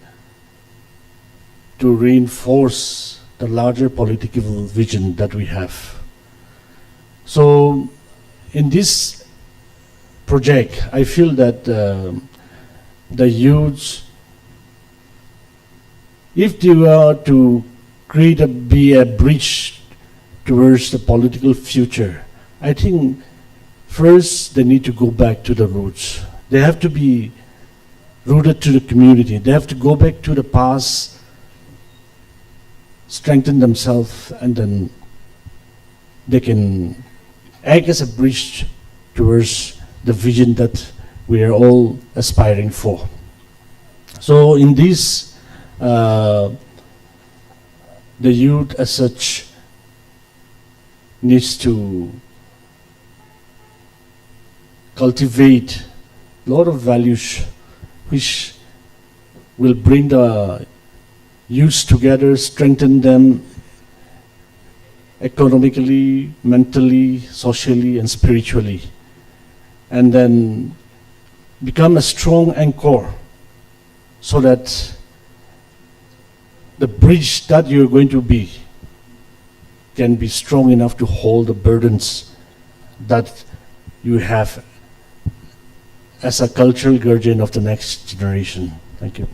to reinforce the larger political vision that we have. So in this project, I feel that the youth, if they were to be a bridge towards the political future, I think first they need to go back to the roots. They have to be rooted to the community. They have to go back to the past, strengthen themselves, and then they can act as a bridge towards the vision that we are all aspiring for. So in this, the youth as such needs to cultivate a lot of values which will bring the youths together, strengthen them economically, mentally, socially, and spiritually, and then become a strong anchor so that the bridge that you're going to be can be strong enough to hold the burdens that you have as a cultural guardian of the next generation. Thank you.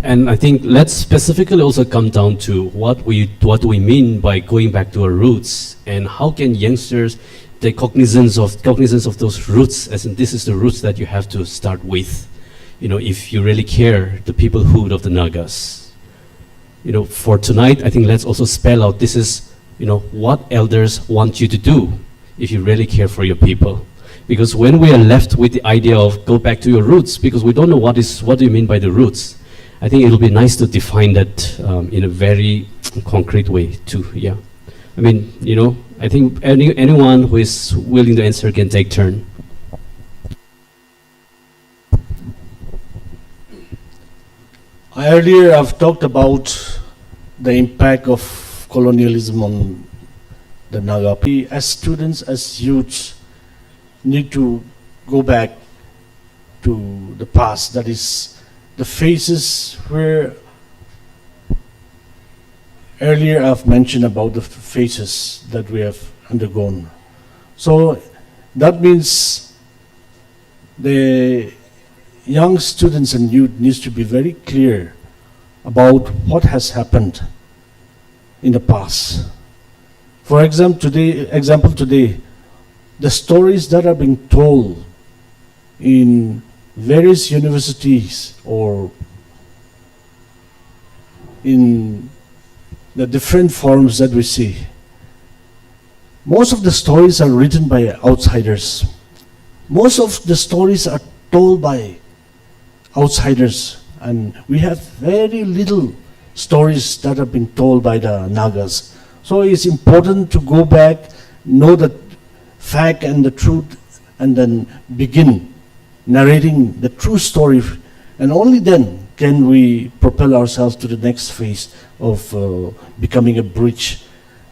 And I think let's specifically also come down to what do we mean by going back to our roots, and how can youngsters take cognizance of those roots, as in this is the roots that you have to start with, if you really care the peoplehood of the Nagas. For tonight, I think let's also spell out this is, what elders want you to do if you really care for your people. Because when we are left with the idea of go back to your roots, because we don't know what do you mean by the roots, I think it'll be nice to define that in a very concrete way too. Yeah, I mean, I think anyone who is willing to answer can take turn. Earlier, I've talked about the impact of colonialism on the Naga. We, as students, as youths, need to go back to the past. That is, the phases where earlier I've mentioned about the phases that we have undergone. So that means the young students and youth needs to be very clear about what has happened in the past. For example, today, the stories that are being told in various universities or in the different forums that we see, most of the stories are written by outsiders. Most of the stories are told by outsiders, and we have very little stories that have been told by the Nagas. So it's important to go back, know the fact and the truth, and then begin narrating the true story, and only then can we propel ourselves to the next phase of becoming a bridge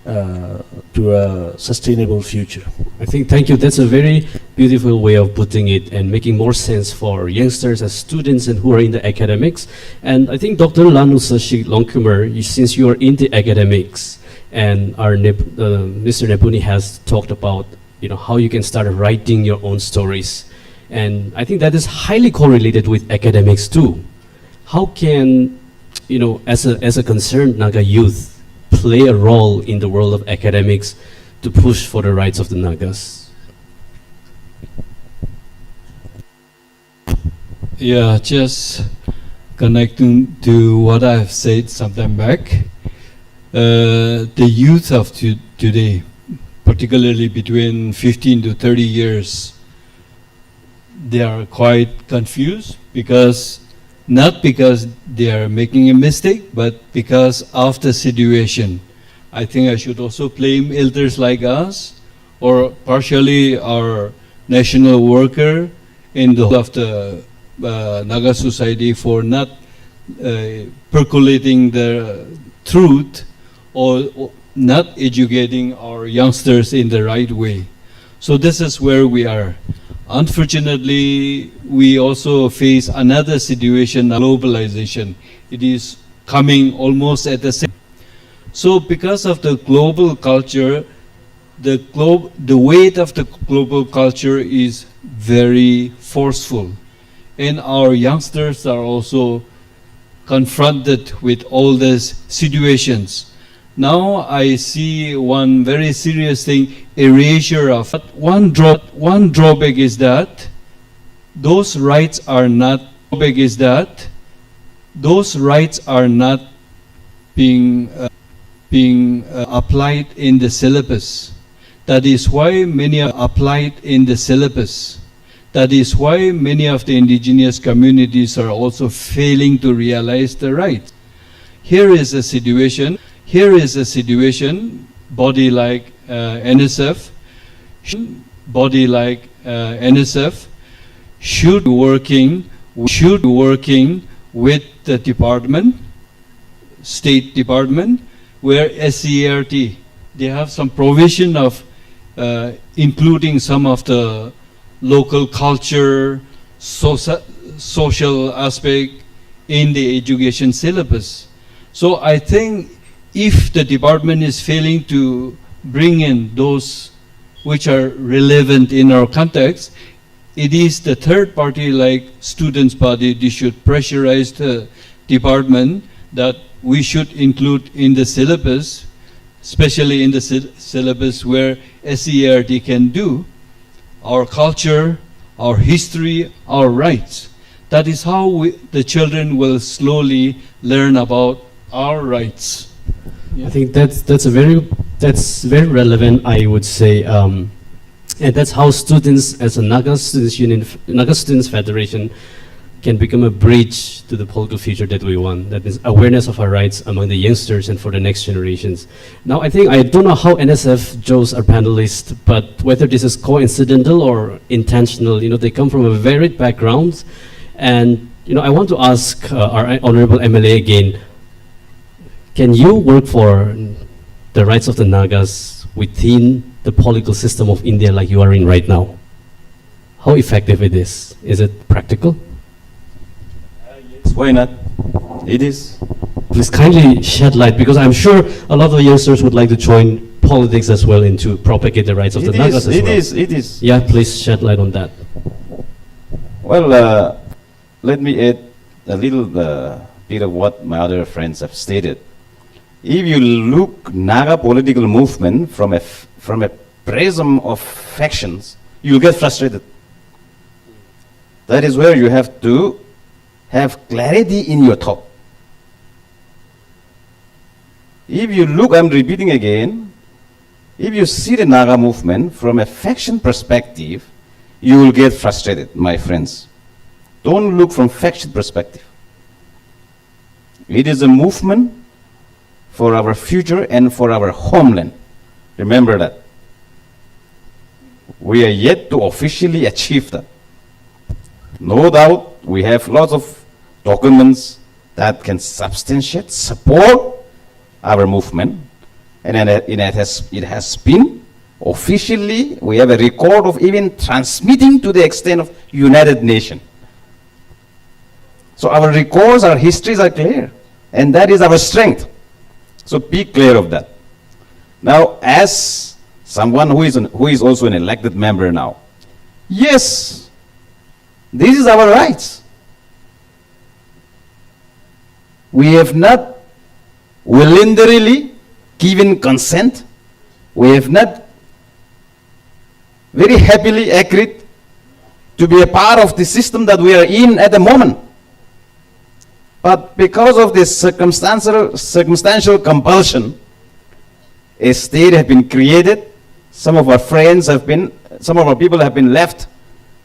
to a sustainable future. I think, thank you, that's a very beautiful way of putting it and making more sense for youngsters as students and who are in the academics. And I think Dr. Lanusashi Longkumar, since you are in the academics, and our Mr. Nepuni has talked about how you can start writing your own stories. And I think that is highly correlated with academics too. How can, as a concerned Naga youth, play a role in the world of academics to push for the rights of the Nagas? Yeah, just connecting to what I've said sometime back. The youth of today, particularly between 15 to 30 years, they are quite confused not because they are making a mistake, but because of the situation. I think I should also blame elders like us, or partially our national worker in the whole of the Naga society for not percolating the truth or not educating our youngsters in the right way. So this is where we are. Unfortunately, we also face another situation, globalization. It is coming almost at the same. So because of the global culture, the weight of the global culture is very forceful, and our youngsters are also confronted with all these situations. Now I see one very serious thing, erasure of one drawback is that those rights are not being applied in the syllabus. That is why many are applied in the syllabus. That is why many of the indigenous communities are also failing to realize the rights. Here is a situation, body like NSF should be working with the department, State Department, where SCERT, they have some provision of including some of the local culture, social aspect in the education syllabus. So I think if the department is failing to bring in those which are relevant in our context, it is the third party like students' body, they should pressurize the department that we should include in the syllabus, especially in the syllabus where SCERT can do our culture, our history, our rights. That is how the children will slowly learn about our rights. I think that's very relevant, I would say, and that's how students, as a Naga Students Union, Naga Students Federation, can become a bridge to the political future that we want. That is awareness of our rights among the youngsters and for the next generations. Now, I don't know how NSF chose our panelists, but whether this is coincidental or intentional, they come from a varied background, and I want to ask our honorable MLA again. Can you work for the rights of the Nagas within the political system of India like you are in right now? How effective it is? Is it practical? Yes, why not? It is. Please kindly shed light, because I'm sure a lot of youngsters would like to join politics as well and to propagate the rights of the Nagas as well. It is. Yeah, please shed light on that. Well, let me add a little bit of what my other friends have stated. If you look Naga political movement from a prism of factions, you'll get frustrated. That is where you have to have clarity in your thought. If you look, I'm repeating again, if you see the Naga movement from a faction perspective, you will get frustrated, my friends. Don't look from faction perspective. It is a movement for our future and for our homeland. Remember that. We are yet to officially achieve that. No doubt, we have lots of documents that can substantiate, support our movement, and it has been officially, we have a record of even transmitting to the extent of United Nations. So our records, our histories are clear, and that is our strength. So be clear of that. Now, as someone who is also an elected member now, yes, this is our rights. We have not voluntarily given consent. We have not very happily agreed to be a part of the system that we are in at the moment. But because of this circumstantial compulsion, a state has been created. Some of our people have been left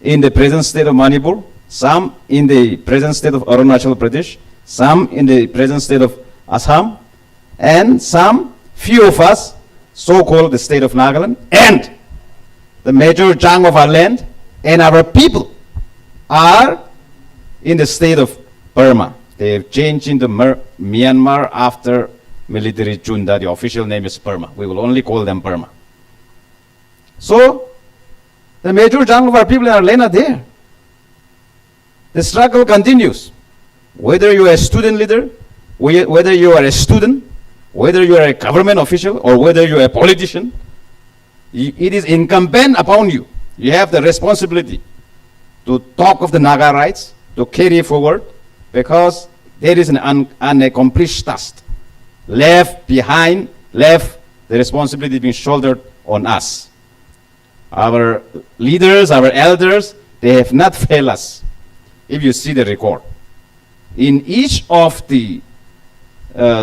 in the present state of Manipur, some in the present state of Arunachal Pradesh, some in the present state of Assam, and few of us, so-called the state of Nagaland, and the major chunk of our land and our people are in the state of Burma. They have changed into Myanmar after military junta. The official name is Burma. We will only call them Burma. So, the major chunk of our people in our land are there. The struggle continues. Whether you are a student leader, whether you are a student, whether you are a government official, or whether you are a politician, it is incumbent upon you. You have the responsibility to talk of the Naga rights, to carry forward, because there is an unaccomplished task left behind, the responsibility being shouldered on us. Our leaders, our elders, they have not failed us. If you see the record, in each of the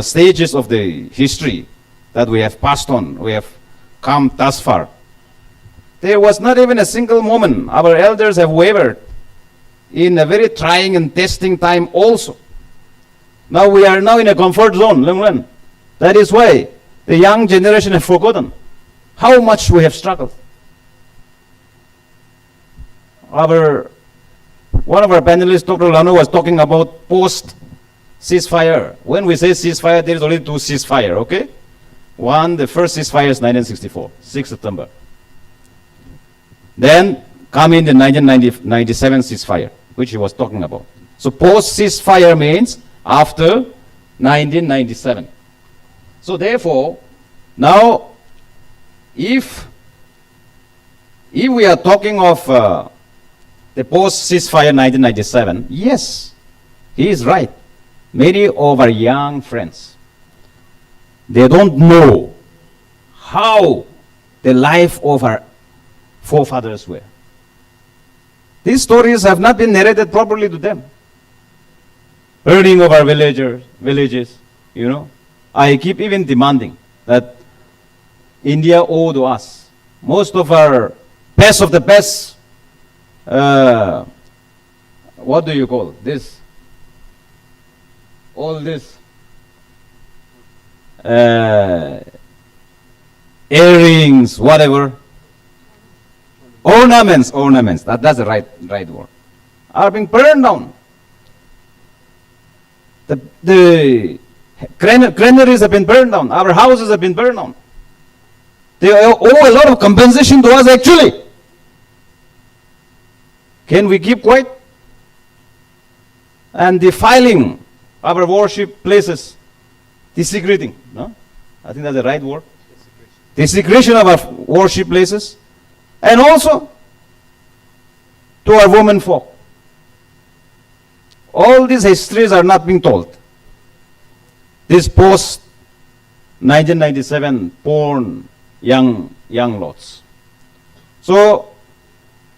stages of the history that we have passed on, we have come thus far, there was not even a single moment our elders have wavered in a very trying and testing time also. Now we are now in a comfort zone, Lungren. That is why the young generation have forgotten how much we have struggled. One of our panelists, Dr. Lano, was talking about post-ceasefire. When we say ceasefire, there is only two ceasefire, okay? One, the first ceasefire is 1964, 6 September. Then come in the 1997 ceasefire, which he was talking about. So post-ceasefire means after 1997. So therefore, now, if we are talking of the post-ceasefire 1997, yes, he is right. Many of our young friends, they don't know how the life of our forefathers were. These stories have not been narrated properly to them. Burning of our villages, you know. I keep even demanding that India owe to us most of our best of the best, what do you call this? All this earrings, whatever, ornaments, that's the right word, are being burned down. The granaries have been burned down. Our houses have been burned down. They owe a lot of compensation to us actually. Can we keep quiet? And defiling our worship places, desecrating, no? I think that's the right word. Desecration of our worship places, and also to our women folk. All these histories are not being told. This post 1997 born young lots. So,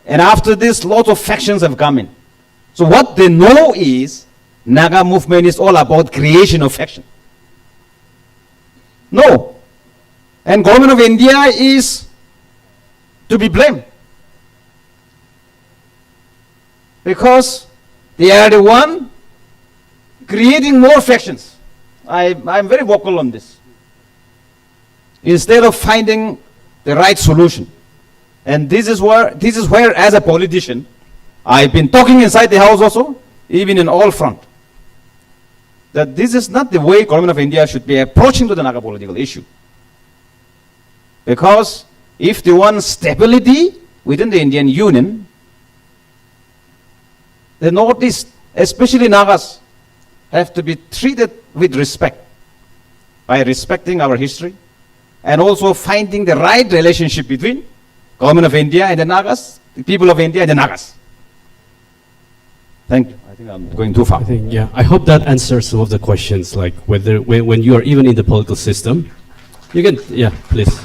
and after this, lots of factions have come in. So what they know is Naga movement is all about creation of faction. No. And government of India is to be blamed. Because they are the one creating more factions. I'm very vocal on this. Instead of finding the right solution. And this is where as a politician, I've been talking inside the house also, even in all front, that this is not the way government of India should be approaching to the Naga political issue. Because if they want stability within the Indian Union, the Northeast, especially Nagas, have to be treated with respect, by respecting our history, and also finding the right relationship between government of India and the Nagas, the people of India and the Nagas. Thank you. I think I'm going too far. I hope that answers some of the questions, like whether when you are even in the political system, you can, please.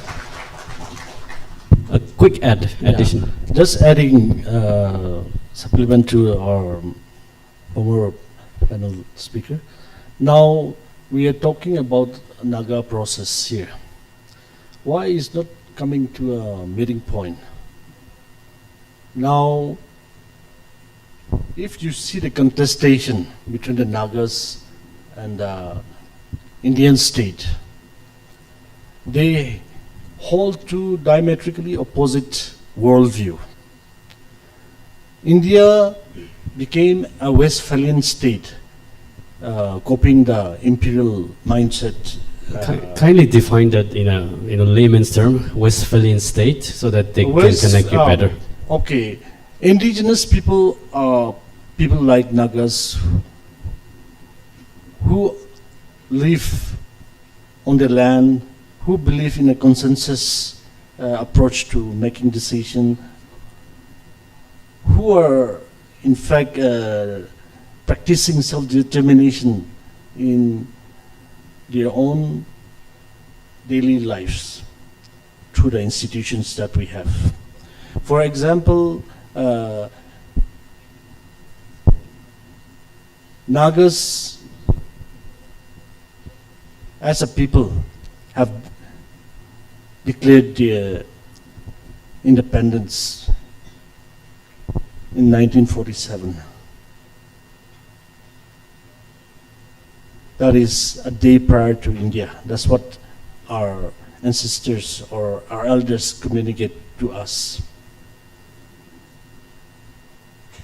A quick addition. Just adding supplement to our panel speaker. Now we are talking about Naga process here. Why is not coming to a meeting point? Now, if you see the contestation between the Nagas and the Indian state, they hold two diametrically opposite worldview. India became a Westphalian state, copying the imperial mindset. Kindly define that in a layman's term, Westphalian state, so that they can connect you better. Okay, indigenous people are people like Nagas who live on the land, who believe in a consensus approach to making decision, who are in fact practicing self-determination in their own daily lives through the institutions that we have. For example, Nagas as a people have declared their independence in 1947. That is a day prior to India. That's what our ancestors or our elders communicate to us.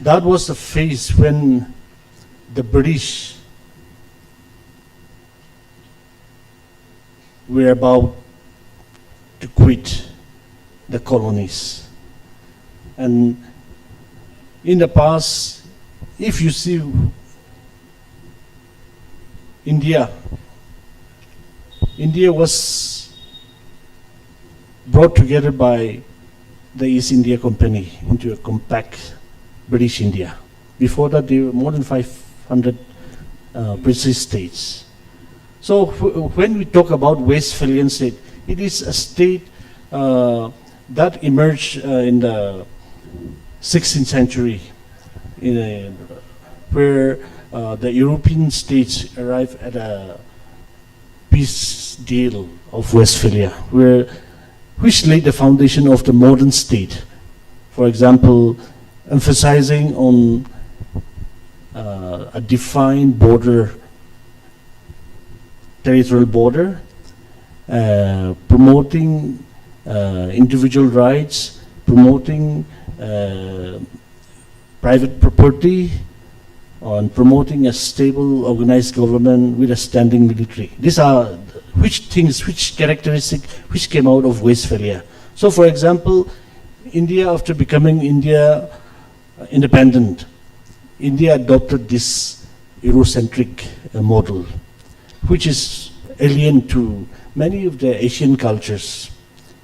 That was the phase when the British were about to quit the colonies. And in the past, if you see India was brought together by the East India Company into a compact British India. Before that, there were more than 500 British states. So when we talk about Westphalian state, it is a state that emerged in the 16th century, where the European states arrived at a peace deal of Westphalia, which laid the foundation of the modern state. For example, emphasizing on a defined border, territorial border, promoting individual rights, promoting private property, on promoting a stable, organized government with a standing military. These are which characteristics which came out of Westphalia. So, for example, India, after becoming India independent, India adopted this Eurocentric model, which is alien to many of the Asian cultures.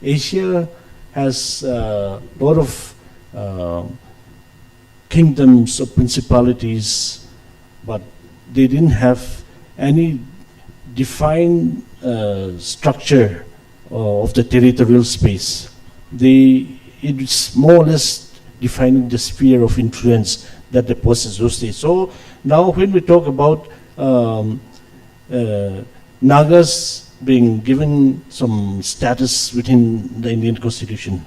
Asia has a lot of kingdoms or principalities, but they didn't have any defined structure of the territorial space. It's more or less defining the sphere of influence that they possess those days. So now when we talk about Nagas being given some status within the Indian Constitution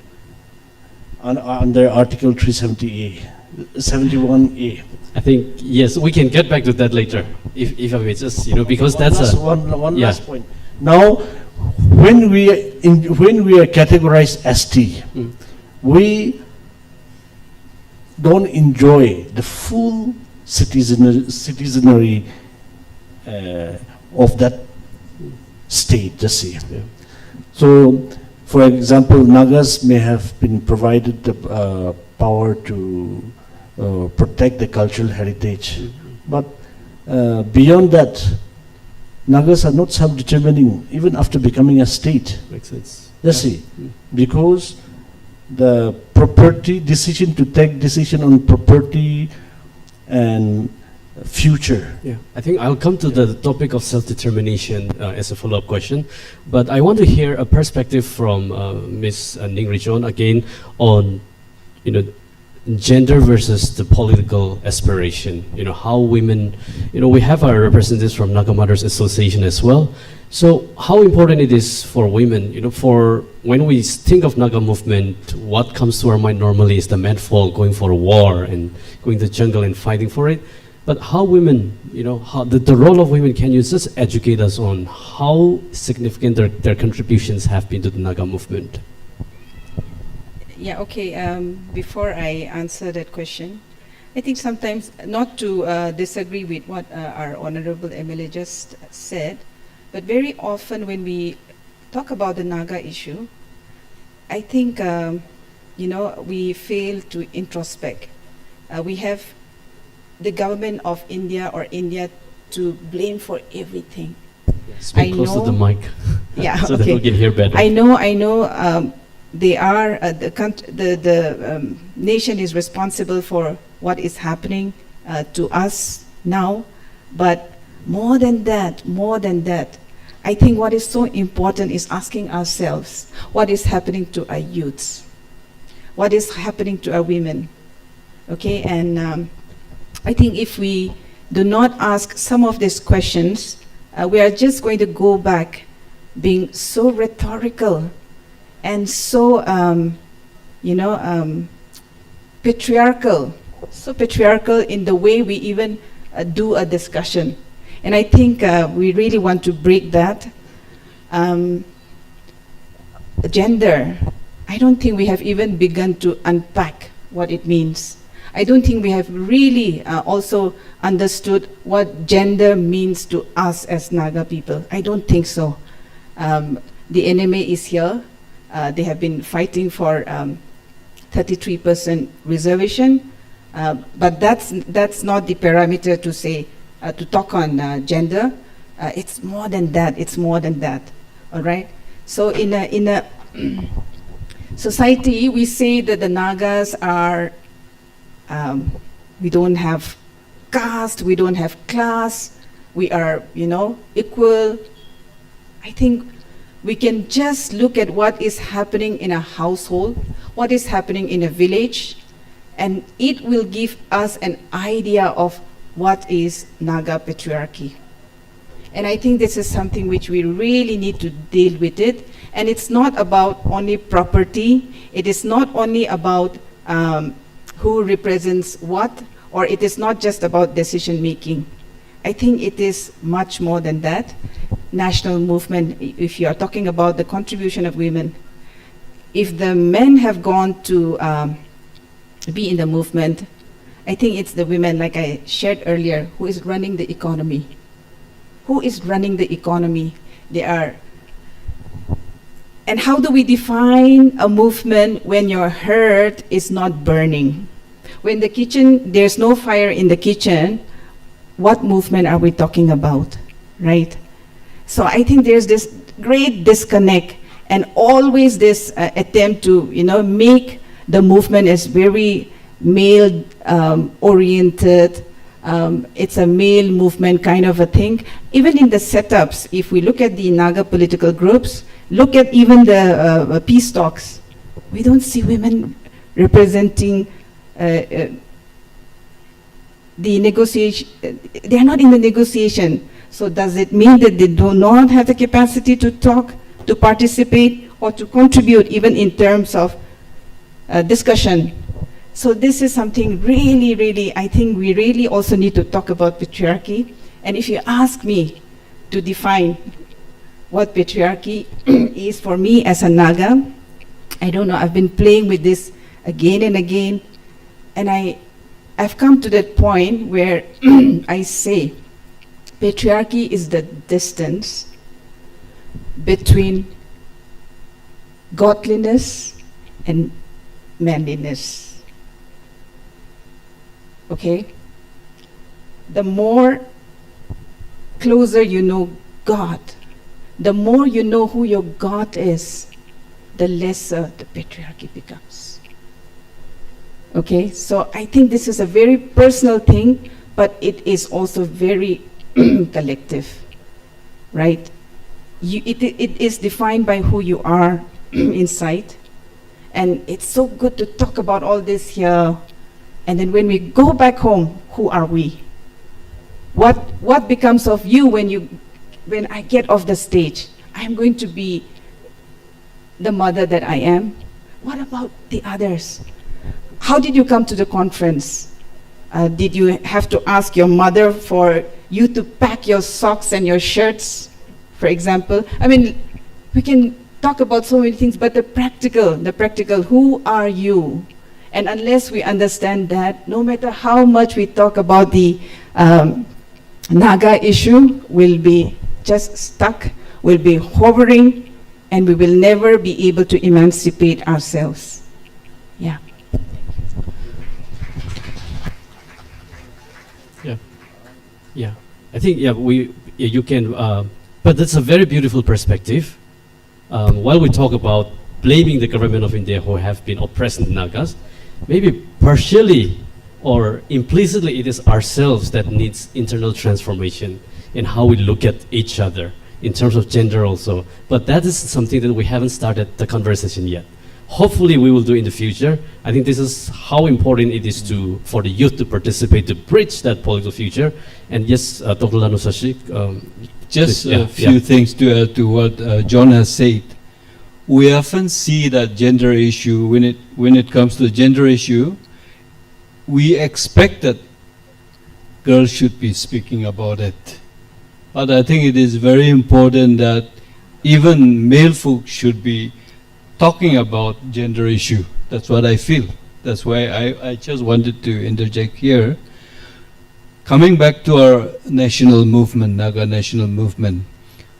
under Article 371A. I think, yes, we can get back to that later, if I may just, because that's one yeah. last point. Now, when we are categorized as T, we don't enjoy the full citizenry of that state, just say. Yeah. So, for example, Nagas may have been provided the power to protect the cultural heritage. But beyond that, Nagas are not self-determining even after becoming a state. Makes sense. Let's see, because the property decision to take decision on property and future. Yeah, I think I'll come to the topic of self-determination as a follow-up question, but I want to hear a perspective from Ms. Ning Rijon again on, gender versus the political aspiration. How women, we have our representatives from Naga Mothers Association as well. So how important it is for women, for when we think of Naga movement, what comes to our mind normally is the manfolk going for a war and going to the jungle and fighting for it. But how women, how the role of women, can you just educate us on how significant their contributions have been to the Naga movement? Yeah, okay. Before I answer that question, I think sometimes, not to disagree with what our Honorable MLA just said, but very often when we talk about the Naga issue, I think, we fail to introspect. We have the government of India or India to blame for everything. Speak close to the mic. Yeah, so okay. that we can hear better. I know they are the nation is responsible for what is happening to us now, but more than that, I think what is so important is asking ourselves what is happening to our youths, what is happening to our women. Okay, and I think if we do not ask some of these questions, we are just going to go back being so rhetorical and so, patriarchal, so patriarchal in the way we even do a discussion. And I think we really want to break that. Gender, I don't think we have even begun to unpack what it means. I don't think we have really also understood what gender means to us as Naga people. I don't think so. The NMA is here. They have been fighting for 33% reservation, but that's not the parameter to say, to talk on gender. It's more than that, it's more than that, all right? So in a society, we say that the Nagas are, we don't have caste, we don't have class, we are, equal. I think we can just look at what is happening in a household, what is happening in a village, and it will give us an idea of what is Naga patriarchy. And I think this is something which we really need to deal with it. And it's not about only property. It is not only about who represents what, or it is not just about decision making. I think it is much more than that. National movement, if you are talking about the contribution of women, if the men have gone to be in the movement, I think it's the women, like I shared earlier, who is running the economy. Who is running the economy? They are. And how do we define a movement when your hearth is not burning? When the kitchen, there's no fire in the kitchen, what movement are we talking about, right? So I think there's this great disconnect and always this attempt to, make the movement as very male oriented. It's a male movement kind of a thing. Even in the setups, if we look at the Naga political groups, look at even the peace talks, we don't see women representing the negotiation. They're not in the negotiation. So does it mean that they do not have the capacity to talk, to participate, or to contribute even in terms of discussion? So this is something really, really, I think we really also need to talk about patriarchy. And if you ask me to define what patriarchy is for me as a Naga, I don't know, I've been playing with this again and again, and I've come to that point where I say patriarchy is the distance between godliness and manliness. Okay? The more closer you know God, the more you know who your God is, the lesser the patriarchy becomes. Okay? So I think this is a very personal thing, but it is also very collective, right? It is defined by who you are inside. And it's so good to talk about all this here. And then when we go back home, who are we? What becomes of you when I get off the stage? I'm going to be the mother that I am. What about the others? How did you come to the conference? Did you have to ask your mother for you to pack your socks and your shirts, for example? I mean, we can talk about so many things, but the practical, who are you? And unless we understand that, no matter how much we talk about the Naga issue, we'll be just stuck, we'll be hovering, and we will never be able to emancipate ourselves. Yeah. Yeah, I think you can, but that's a very beautiful perspective. While we talk about blaming the government of India who have been oppressing the Nagas. Maybe partially or implicitly it is ourselves that needs internal transformation in how we look at each other in terms of gender also. But that is something that we haven't started the conversation yet. Hopefully we will do in the future. I think this is how important it is for the youth to participate, to bridge that political future. And yes, Dr. Lanusashi, Just please, a few things to add to what John has said. We often see that gender issue, when it comes to the gender issue, we expect that girls should be speaking about it. But I think it is very important that even male folks should be talking about gender issue. That's what I feel. That's why I just wanted to interject here. Coming back to our national movement, Naga national movement,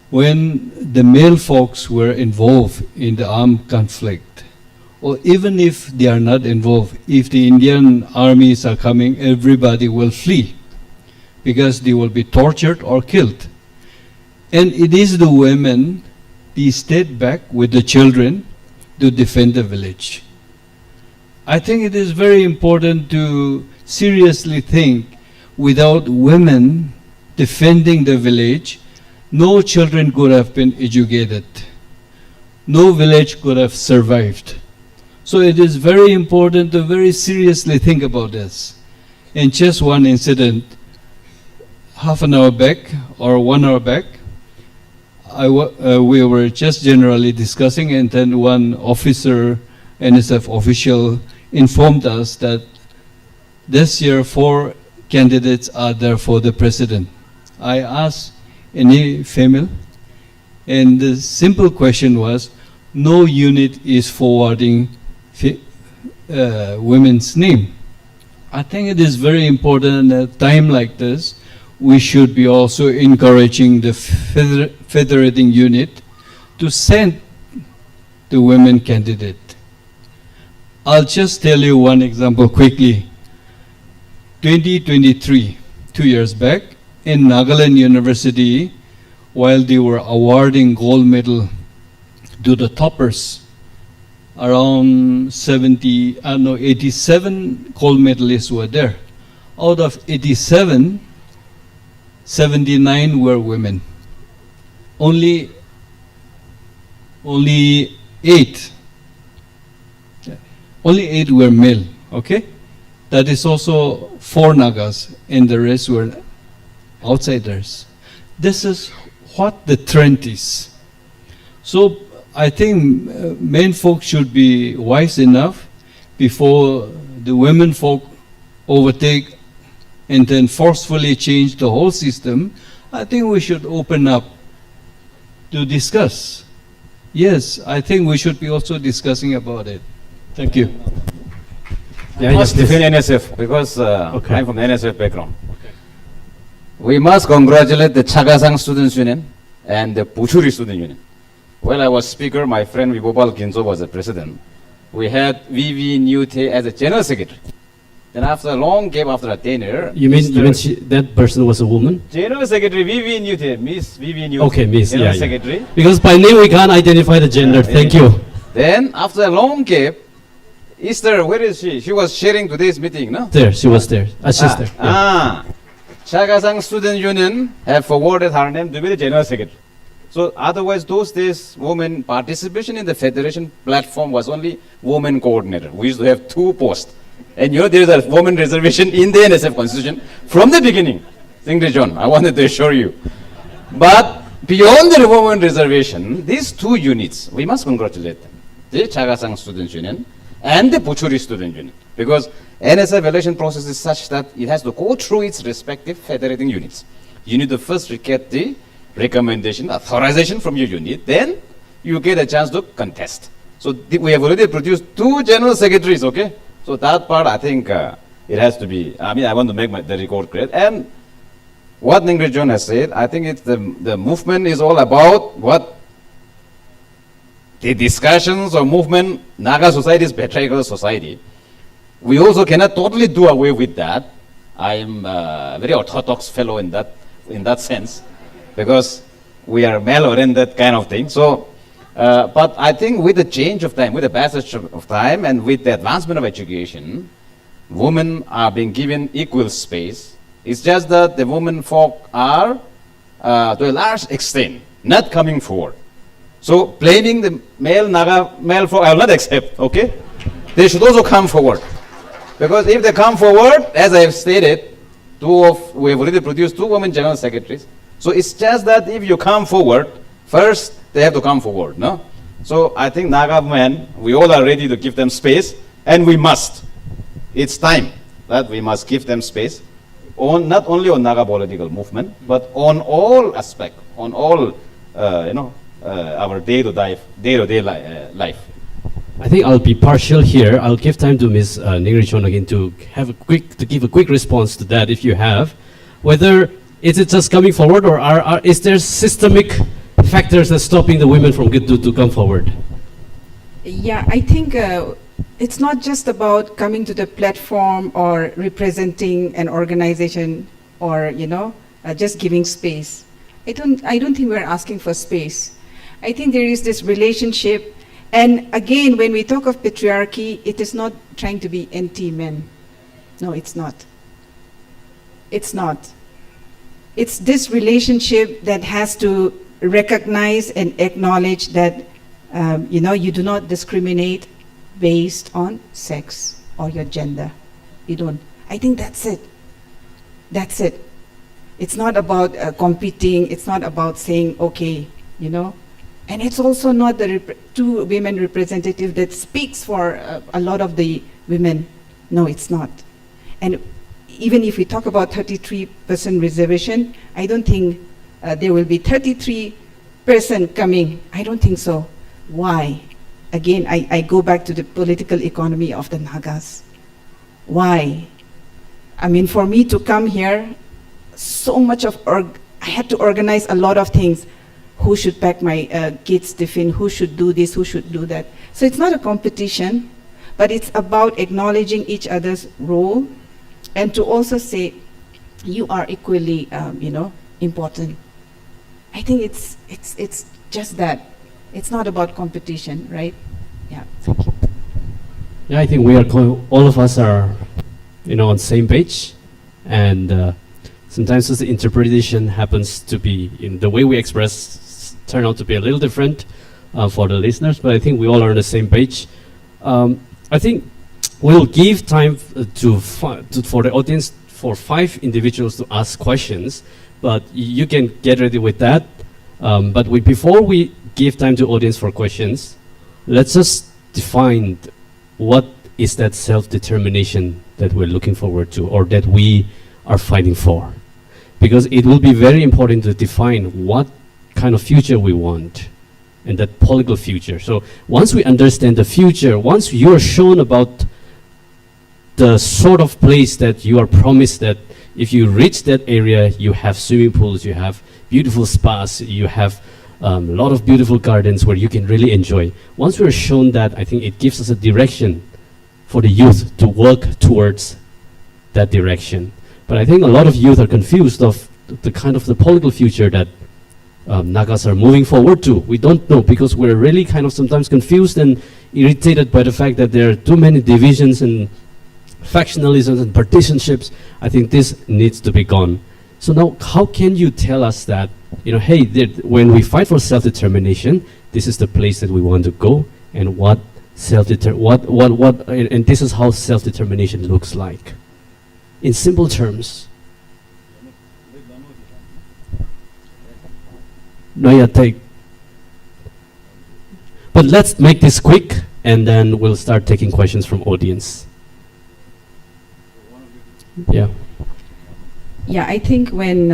when the male folks were involved in the armed conflict, or even if they are not involved, if the Indian armies are coming, everybody will flee because they will be tortured or killed. And it is the women, they stayed back with the children to defend the village. I think it is very important to seriously think, without women defending the village, no children could have been educated. No village could have survived. So it is very important to very seriously think about this. And just one incident, half an hour back or 1 hour back, we were just generally discussing, and then one officer, NSF official, informed us that this year 4 candidates are there for the president. I asked, any female? And the simple question was, no unit is forwarding women's name. I think it is very important at a time like this, we should be also encouraging the federating unit to send the women candidate. I'll just tell you one example quickly. 2023, 2 years back, in Nagaland University, while they were awarding gold medal to the toppers, around 87 gold medalists were there. Out of 87, 79 were women. Only 8 were male, okay? That is also 4 Nagas, and the rest were outsiders. This is what the trend is. So I think men folk should be wise enough before the women folk overtake and then forcefully change the whole system. I think we should open up to discuss. Yes, I think we should be also discussing about it. Thank you. I must defend NSF because Okay. I'm from the NSF background. We must congratulate the Chagasang Students Union and the Puchuri Student Union. While I was speaker, my friend Vibopal Ginzo was the president. We had VV Nyute as a general secretary. Then after a long gap, after a tenure, you mean that person was a woman? General Secretary VV Nyute, Miss VV Nyute, Okay, Miss, General yeah. Secretary. Because by name we can't identify the gender. Thank you. Then after a long gap, Easter, where is she? She was sharing today's meeting, no? There, she was there. She's there. Yeah. Chagasang Student Union have forwarded her name to be the General Secretary. So otherwise, those days, women participation in the federation platform was only women coordinator. We used to have 2 posts. And you know, there is a woman reservation in the NSF constitution from the beginning. Singri John, I wanted to assure you. But beyond the women reservation, these 2 units, we must congratulate them. The Chagasang Student Union and the Puchuri Student Union. Because NSF election process is such that it has to go through its respective federating units. You need to first get the recommendation, authorization from your unit, then you get a chance to contest. So we have already produced 2 general secretaries, okay? So that part, I think it has to be, I want to make the record great. And what Ningri John has said, I think it's the movement is all about what the discussions or movement, Naga society is patriarchal society. We also cannot totally do away with that. I am a very orthodox fellow in that sense, because we are male-oriented kind of thing. So But I think with the change of time, with the passage of time, and with the advancement of education, women are being given equal space. It's just that the women folk are, to a large extent, not coming forward. So blaming the male folk, I will not accept, okay? They should also come forward. Because if they come forward, as I have stated, we have already produced 2 women general secretaries. So it's just that if you come forward, first they have to come forward, no? So I think Naga men, we all are ready to give them space, and we must. It's time that we must give them space, not only on Naga political movement, but on all aspects, on all, our day-to-day life. I think I'll be partial here. I'll give time to Ms. Ningrichon again to give a quick response to that, if you have. Whether is it just coming forward, or is there systemic factors that's stopping the women from to come forward? Yeah, I think it's not just about coming to the platform or representing an organization or just giving space. I don't think we're asking for space. I think there is this relationship. And again, when we talk of patriarchy, it is not trying to be anti-men. No, it's not. It's not. It's this relationship that has to recognize and acknowledge that, you do not discriminate based on sex or your gender. You don't. I think that's it. That's it. It's not about competing. It's not about saying, okay, And it's also not the 2 women representative that speaks for a lot of the women. No, it's not. And even if we talk about 33% reservation, I don't think there will be 33% coming. I don't think so. Why? Again, I go back to the political economy of the Nagas. Why? I mean, for me to come here, so much of, I had to organize a lot of things. Who should pack my kids' tiffin, who should do this, who should do that. So it's not a competition, but it's about acknowledging each other's role and to also say, you are equally, important. I think it's just that. It's not about competition, right? Yeah, thank you. Yeah, I think we are all of us are, on the same page, and sometimes the interpretation happens to be in the way we express turn out to be a little different for the listeners, but I think we all are on the same page. I think we'll give time for the audience for 5 individuals to ask questions, but you can get ready with that. But before we give time to audience for questions, let's just define what is that self-determination that we're looking forward to, or that we are fighting for. Because it will be very important to define what kind of future we want, and that political future. So once we understand the future, once you are shown about the sort of place that you are promised that if you reach that area, you have swimming pools, you have beautiful spas, you have a lot of beautiful gardens where you can really enjoy. Once we're shown that, I think it gives us a direction for the youth to work towards that direction. But I think a lot of youth are confused of the kind of the political future that Nagas are moving forward to. We don't know, because we're really kind of sometimes confused and irritated by the fact that there are too many divisions and factionalisms and partisans. I think this needs to be gone. So now, how can you tell us that, hey, when we fight for self-determination, this is the place that we want to go, and and this is how self-determination looks like, in simple terms. But let's make this quick, and then we'll start taking questions from audience. Yeah. Yeah, I think when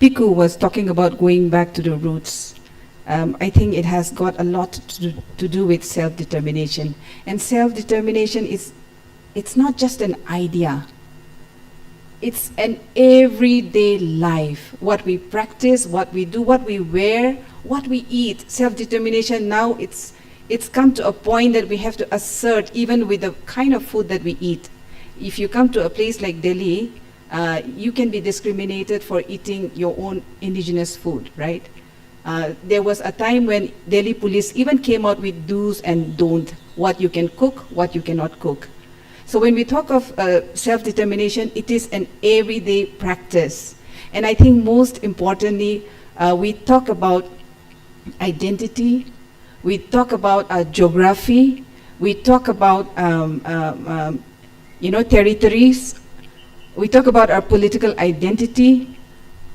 Piku was talking about going back to the roots, I think it has got a lot to do with self-determination. And self-determination it's not just an idea. It's an everyday life. What we practice, what we do, what we wear, what we eat. Self-determination now, it's come to a point that we have to assert even with the kind of food that we eat. If you come to a place like Delhi, you can be discriminated for eating your own indigenous food, right? There was a time when Delhi police even came out with do's and don't, what you can cook, what you cannot cook. So when we talk of self-determination, it is an everyday practice. And I think most importantly, we talk about identity, we talk about geography, we talk about territories, we talk about our political identity,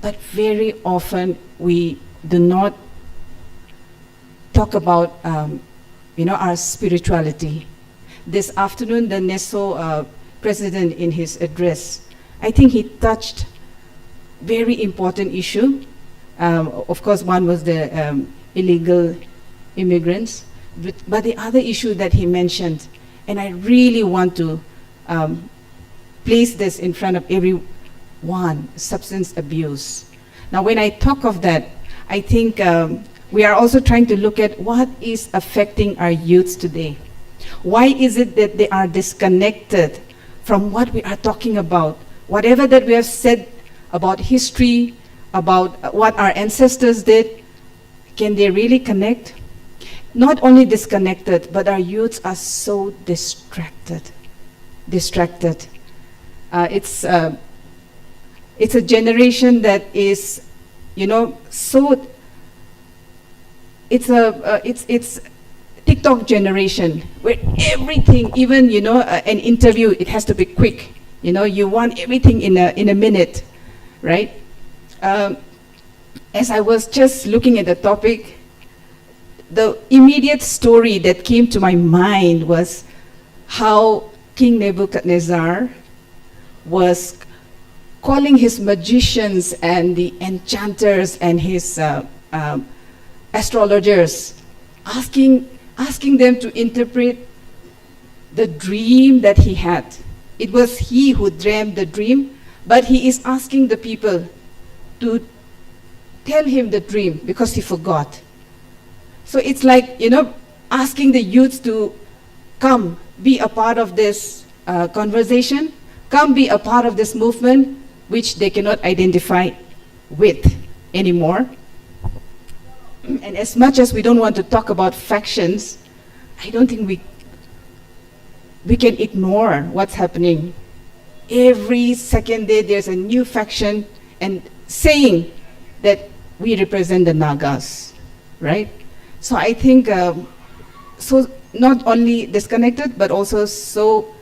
but very often we do not talk about our spirituality. This afternoon, the NESO president in his address, I think he touched very important issue. Of course, one was the illegal immigrants, but the other issue that he mentioned, and I really want to place this in front of everyone, substance abuse. Now, when I talk of that, I think we are also trying to look at what is affecting our youths today. Why is it that they are disconnected from what we are talking about? Whatever that we have said about history, about what our ancestors did, can they really connect? Not only disconnected, but our youths are so distracted. It's a generation that is, so. It's TikTok generation where everything, even an interview, it has to be quick. You want everything in a minute, right? As I was just looking at the topic, the immediate story that came to my mind was how King Nebuchadnezzar was calling his magicians and the enchanters and his astrologers, asking them to interpret the dream that he had. It was he who dreamed the dream, but he is asking the people to tell him the dream because he forgot. So it's like, asking the youths to come be a part of this conversation, come be a part of this movement, which they cannot identify with anymore. And as much as we don't want to talk about factions, I don't think we can ignore what's happening. Every second day there's a new faction and saying that we represent the Nagas, right? So I think, so not only disconnected, but also so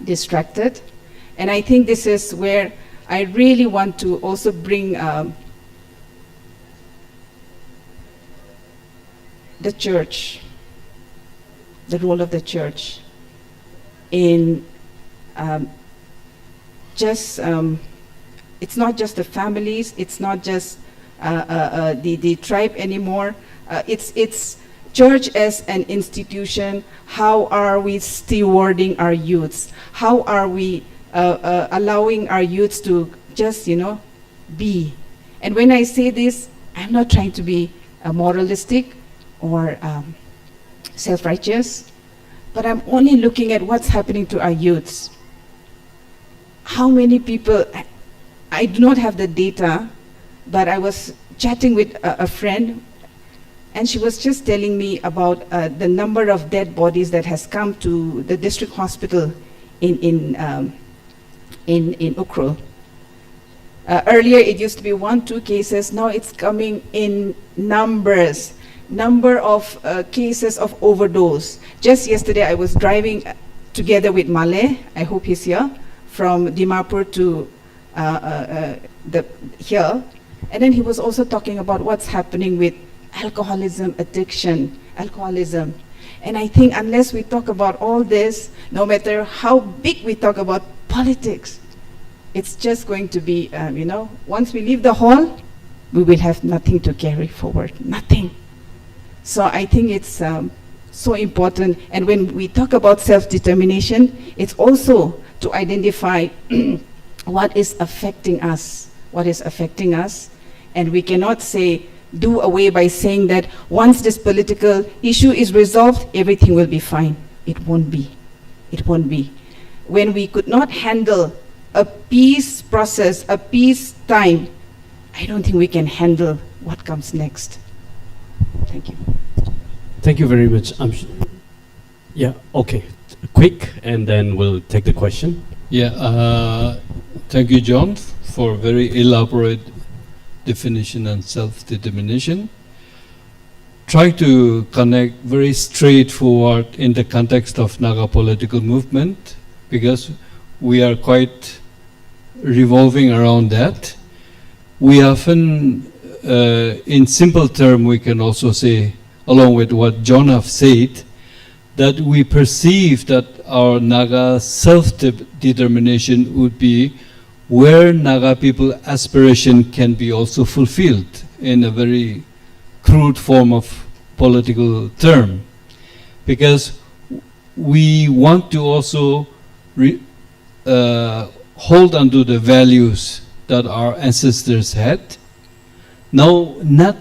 distracted. And I think this is where I really want to also bring the church, the role of the church in it's not just the families, it's not just the tribe anymore. It's church as an institution. How are we stewarding our youths? How are we allowing our youths to just, be? And when I say this, I'm not trying to be moralistic or self-righteous, but I'm only looking at what's happening to our youths. How many people, I do not have the data, but I was chatting with a friend, and she was just telling me about the number of dead bodies that has come to the district hospital in Ukhrul. Earlier it used to be 1-2 cases, now it's coming in numbers. Number of cases of overdose. Just yesterday I was driving together with Malay, I hope he's here, from Dimapur to here, and then he was also talking about what's happening with alcoholism, addiction, alcoholism. And I think unless we talk about all this, no matter how big we talk about politics, it's just going to be, once we leave the hall, we will have nothing to carry forward, nothing. So I think it's so important. And when we talk about self-determination, it's also to identify what is affecting us, and we cannot do away by saying that once this political issue is resolved, everything will be fine. It won't be. When we could not handle a peace process, a peace time, I don't think we can handle what comes next. Thank you. Thank you very much. Yeah, okay. Quick, and then we'll take the question. Yeah, thank you, John, for very elaborate definition and self-determination. Try to connect very straightforward in the context of Naga political movement, because we are quite revolving around that. We often, in simple term, we can also say, along with what John have said, that we perceive that our Naga self-determination would be where Naga people aspiration can be also fulfilled in a very crude form of political term. Because we want to also hold onto the values that our ancestors had. Now, not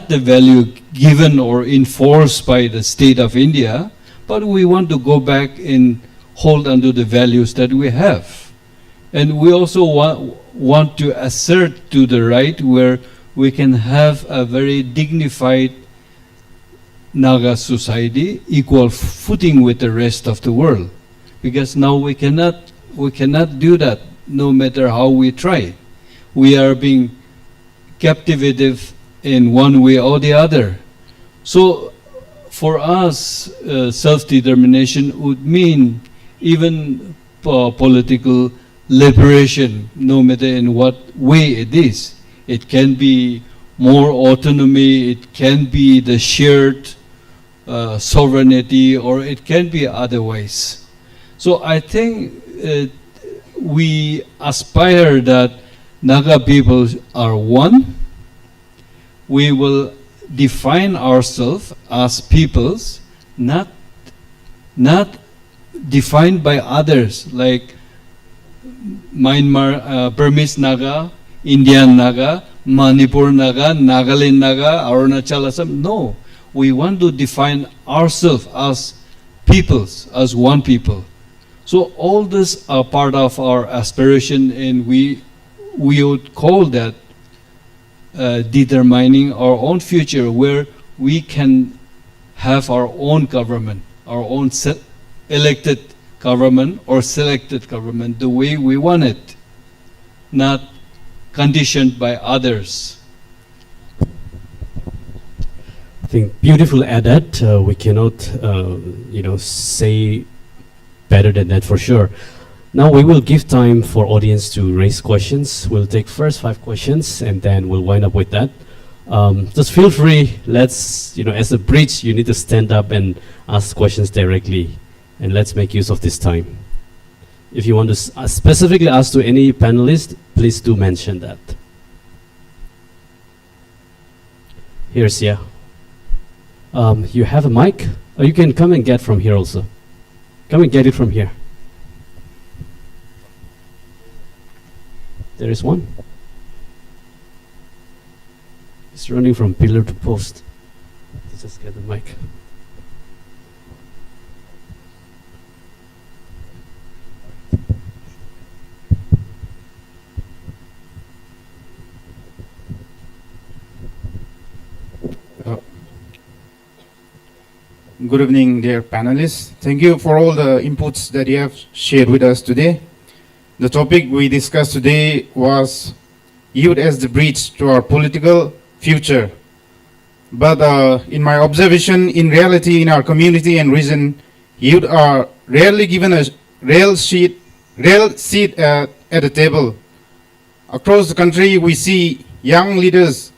the value given or enforced by the state of India, but we want to go back and hold onto the values that we have. And we also want to assert to the right where we can have a very dignified Naga society, equal footing with the rest of the world. Because now we cannot do that, no matter how we try. We are being captivated in one way or the other. So for us, self-determination would mean even political liberation, no matter in what way it is. It can be more autonomy, it can be the shared sovereignty, or it can be otherwise. So I think we aspire that Naga people are one. We will define ourselves as peoples, not defined by others, like Myanmar, Burmese Naga, Indian Naga, Manipur Naga, Nagaland Naga, Arunachal Assam. No, we want to define ourselves as peoples, as one people. So all this are part of our aspiration, and we would call that determining our own future, where we can have our own government, our own elected government or selected government the way we want it, not conditioned by others. I think beautiful added. We cannot, say better than that for sure. Now we will give time for audience to raise questions. We'll take first 5 questions and then we'll wind up with that. Just feel free. Let's, as a bridge, you need to stand up and ask questions directly, and let's make use of this time. If you want to specifically ask to any panelist, please do mention that. Here's yeah. You have a mic? Or you can come and get from here also. Come and get it from here. There is one. It's running from pillar to post. Let's just get the mic. Good evening, dear panelists. Thank you for all the inputs that you have shared with us today. The topic we discussed today was youth as the bridge to our political future. But in my observation, in reality, in our community and region, youth are rarely given a real seat at the table. Across the country, we see young leaders,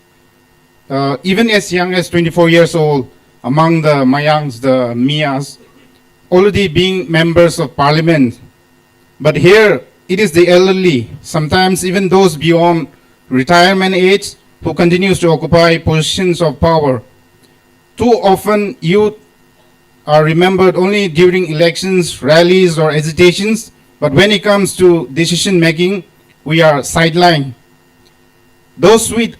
even as young as 24 years old, among the Mayangs, the Miyas, already being members of parliament. But here, it is the elderly, sometimes even those beyond retirement age, who continues to occupy positions of power. Too often, youth are remembered only during elections, rallies, or agitations, but when it comes to decision making, we are sidelined. Those with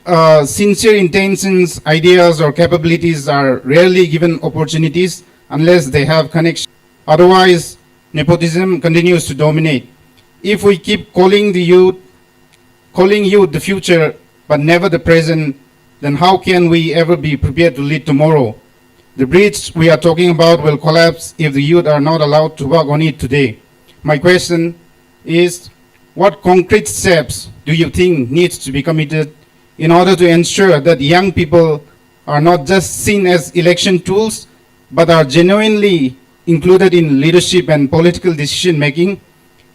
sincere intentions, ideas, or capabilities are rarely given opportunities unless they have connection. Otherwise, nepotism continues to dominate. If we keep calling youth the future, but never the present, then how can we ever be prepared to lead tomorrow? The bridge we are talking about will collapse if the youth are not allowed to work on it today. My question is, what concrete steps do you think needs to be committed in order to ensure that young people are not just seen as election tools, but are genuinely included in leadership and political decision making,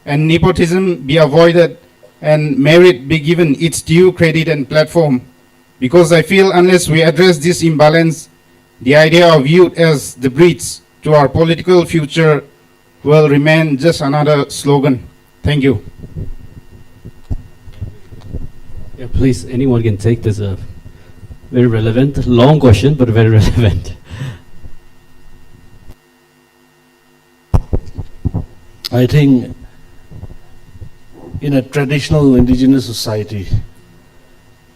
and nepotism be avoided and merit be given its due credit and platform? Because I feel unless we address this imbalance, the idea of youth as the bridge to our political future will remain just another slogan. Thank you. Yeah, please, anyone can take this. Very relevant, long question, but very relevant. I think in a traditional indigenous society,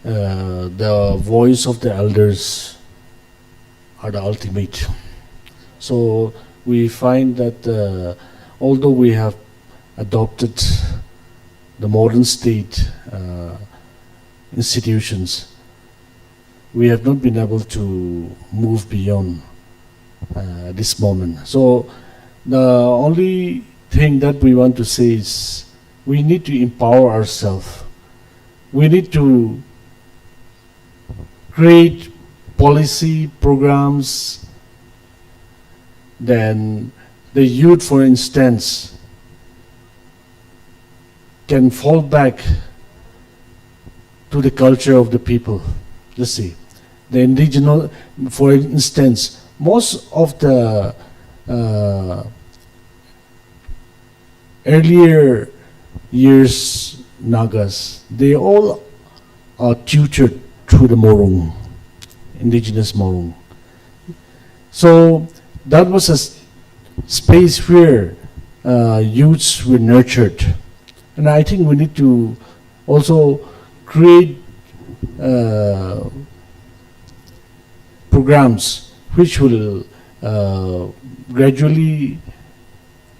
the voice of the elders are the ultimate. So we find that although we have adopted the modern state institutions, we have not been able to move beyond this moment. So the only thing that we want to say is we need to empower ourselves. We need to create policy programs. Then the youth, for instance, can fall back to the culture of the people. Let's see. The indigenous, for instance, most of the earlier years Nagas, they all are tutored through the Morung, indigenous Morung. So that was a space where youths were nurtured. And I think we need to also create programs which will gradually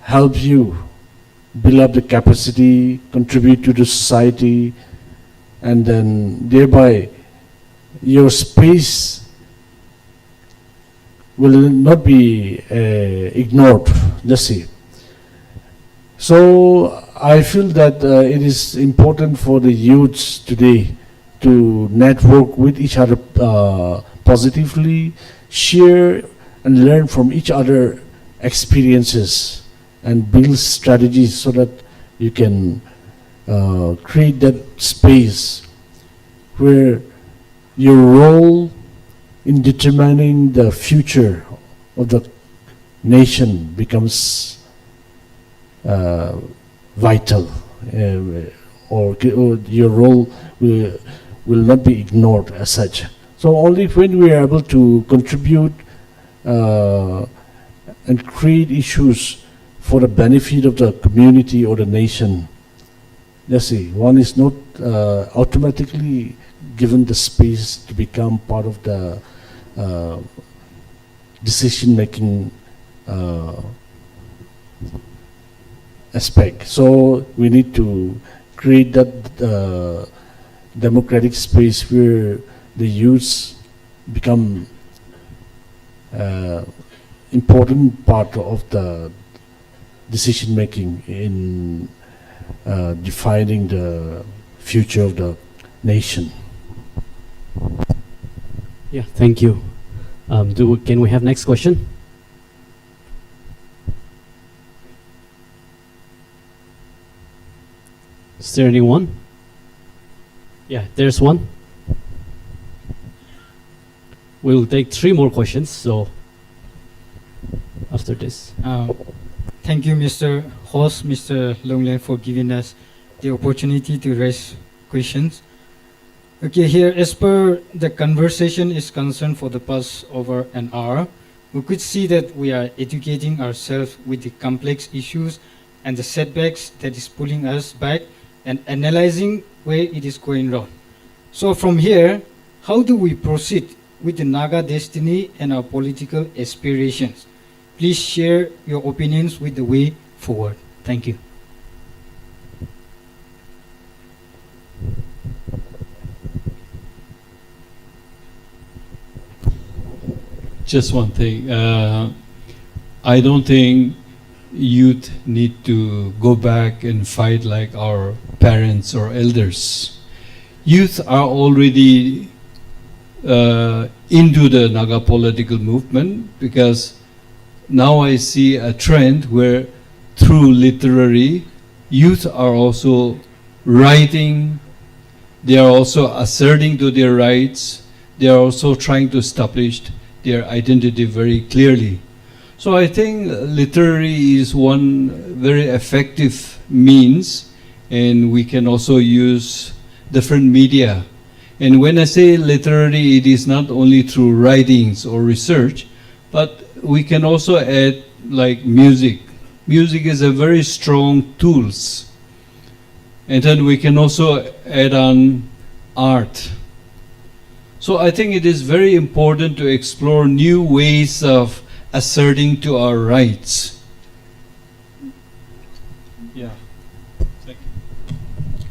help you build up the capacity, contribute to the society, and then thereby your space will not be ignored. Let's see. So I feel that it is important for the youths today to network with each other positively, share and learn from each other experiences, and build strategies so that you can create that space where your role in determining the future of the nation becomes vital, or your role will not be ignored as such. So only when we are able to contribute and create issues for the benefit of the community or the nation, let's see, one is not automatically given the space to become part of the decision-making aspect. So we need to create that democratic space where the youths become important part of the decision-making in defining the future of the nation. Yeah, thank you. Can we have next question? Is there anyone? Yeah, there's one. We'll take 3 more questions, so after this. Thank you, Mr. Host, Mr. Longlen, for giving us the opportunity to raise questions. Okay, here, as per the conversation is concerned for the past over an hour, we could see that we are educating ourselves with the complex issues and the setbacks that is pulling us back and analyzing where it is going wrong. So from here, how do we proceed with the Naga destiny and our political aspirations? Please share your opinions with the way forward. Thank you. just one thing. I don't think youth need to go back and fight like our parents or elders. Youth are already into the Naga political movement, because now I see a trend where through literary, youth are also writing, they are also asserting to their rights, they are also trying to establish their identity very clearly. So I think literary is one very effective means, and we can also use different media. And when I say literary, it is not only through writings or research, but we can also add like music. Music is a very strong tools. And then we can also add on art. So I think it is very important to explore new ways of asserting to our rights. Yeah. Thank you.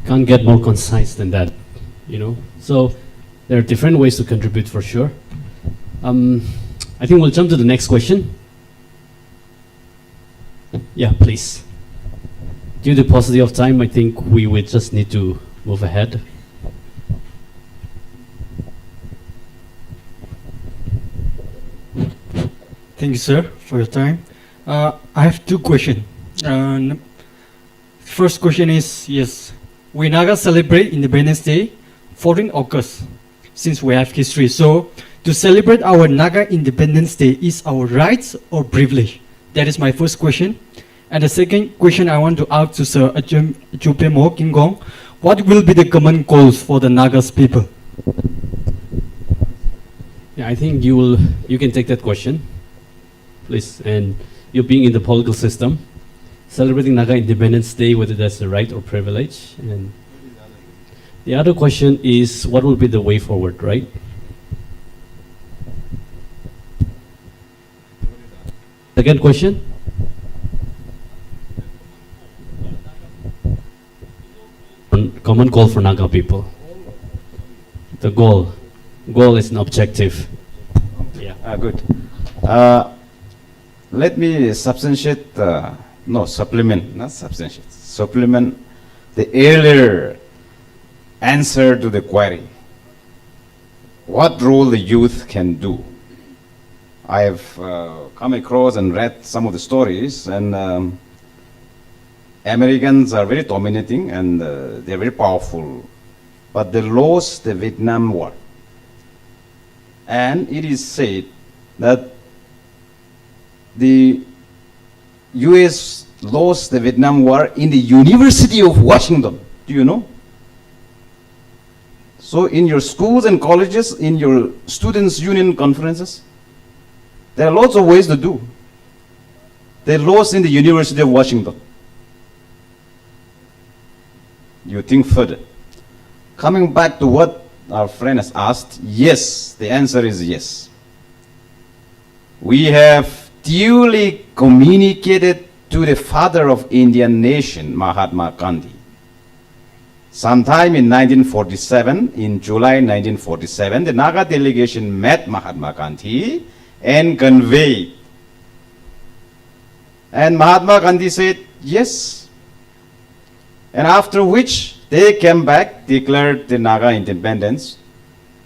Can't get more concise than that, you know. So there are different ways to contribute for sure. I think we'll jump to the next question. Yeah, please. Due to paucity of time, I think we would just need to move ahead. Thank you, sir, for your time. I have two questions. First question is, yes, we Naga celebrate Independence Day 14 August, since we have history. So, to celebrate our Naga Independence Day is our rights or privilege? That is my first question. And the second question I want to ask to Sir Chupemo Kingong, what will be the common goals for the Nagas people? Yeah, I think you can take that question, please. And you being in the political system, celebrating Naga Independence Day, whether that's the right or privilege. And the other question is, what will be the way forward, right? Second question? Common goal for Naga people. The goal is an objective. Yeah. Good. Let me supplement the earlier answer to the query. What role the youth can do? I have come across and read some of the stories, and Americans are very dominating and they're very powerful, but they lost the Vietnam War. And it is said that the US lost the Vietnam War in the University of Washington. Do you know? So in your schools and colleges, in your students' union conferences, there are lots of ways to do. They lost in the University of Washington. You think further. Coming back to what our friend has asked, yes, the answer is yes. We have duly communicated to the father of Indian nation, Mahatma Gandhi. Sometime in 1947, in July 1947, the Naga delegation met Mahatma Gandhi and conveyed. And Mahatma Gandhi said, yes. And after which they came back, declared the Naga independence.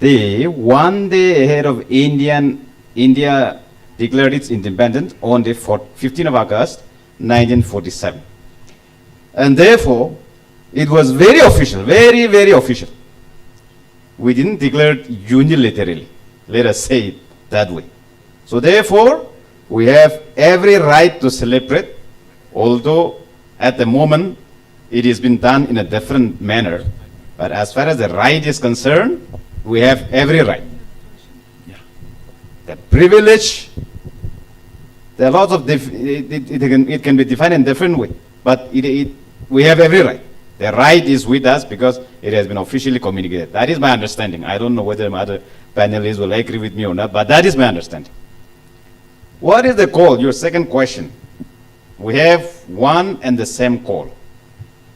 They, 1 day ahead of India declared its independence on the 15th of August, 1947. And therefore, it was very official, very, very official. We didn't declare it unilaterally. Let us say it that way. So therefore, we have every right to celebrate, although at the moment, it has been done in a different manner. But as far as the right is concerned, we have every right. Yeah. The privilege, there are lots of, it can be defined in different way, but we have every right. The right is with us because it has been officially communicated. That is my understanding. I don't know whether my other panelists will agree with me or not, but that is my understanding. What is the call? Your second question. We have one and the same call.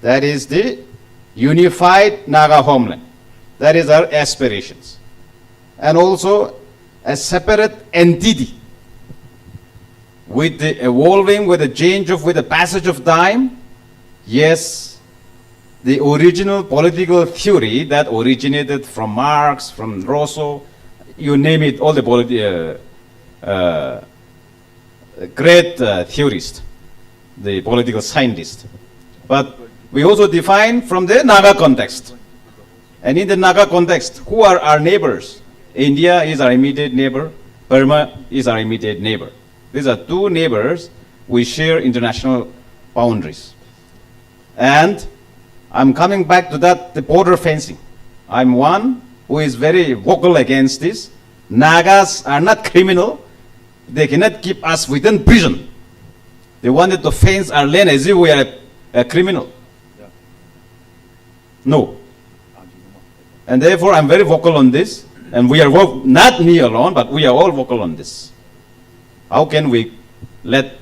That is the unified Naga homeland. That is our aspirations. And also, a separate entity. With the evolving, with the change of, with the passage of time, yes, the original political theory that originated from Marx, from Rousseau, you name it, all the great theorists, the political scientists. But we also define from the Naga context. And in the Naga context, who are our neighbors? India is our immediate neighbor, Burma is our immediate neighbor. These are two neighbors, we share international boundaries. And I'm coming back to that, the border fencing. I'm one who is very vocal against this. Nagas are not criminal. They cannot keep us within prison. They wanted to fence our land as if we are a criminal. No. And therefore, I'm very vocal on this. And we are, not me alone, but we are all vocal on this. How can we let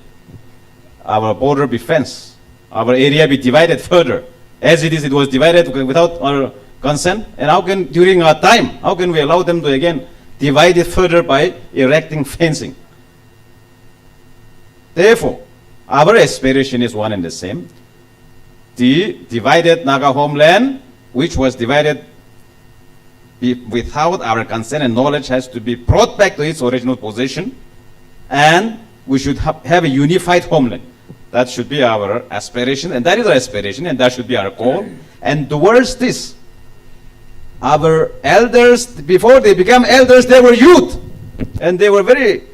our border be fenced, our area be divided further? As it is, it was divided without our consent. And how can, during our time, how can we allow them to again divide it further by erecting fencing? Therefore, our aspiration is one and the same. The divided Naga homeland, which was divided without our consent and knowledge, has to be brought back to its original position, and we should have a unified homeland. That should be our aspiration, and that is our aspiration, and that should be our goal. And towards this, our elders, before they became elders, they were youth, and they were very,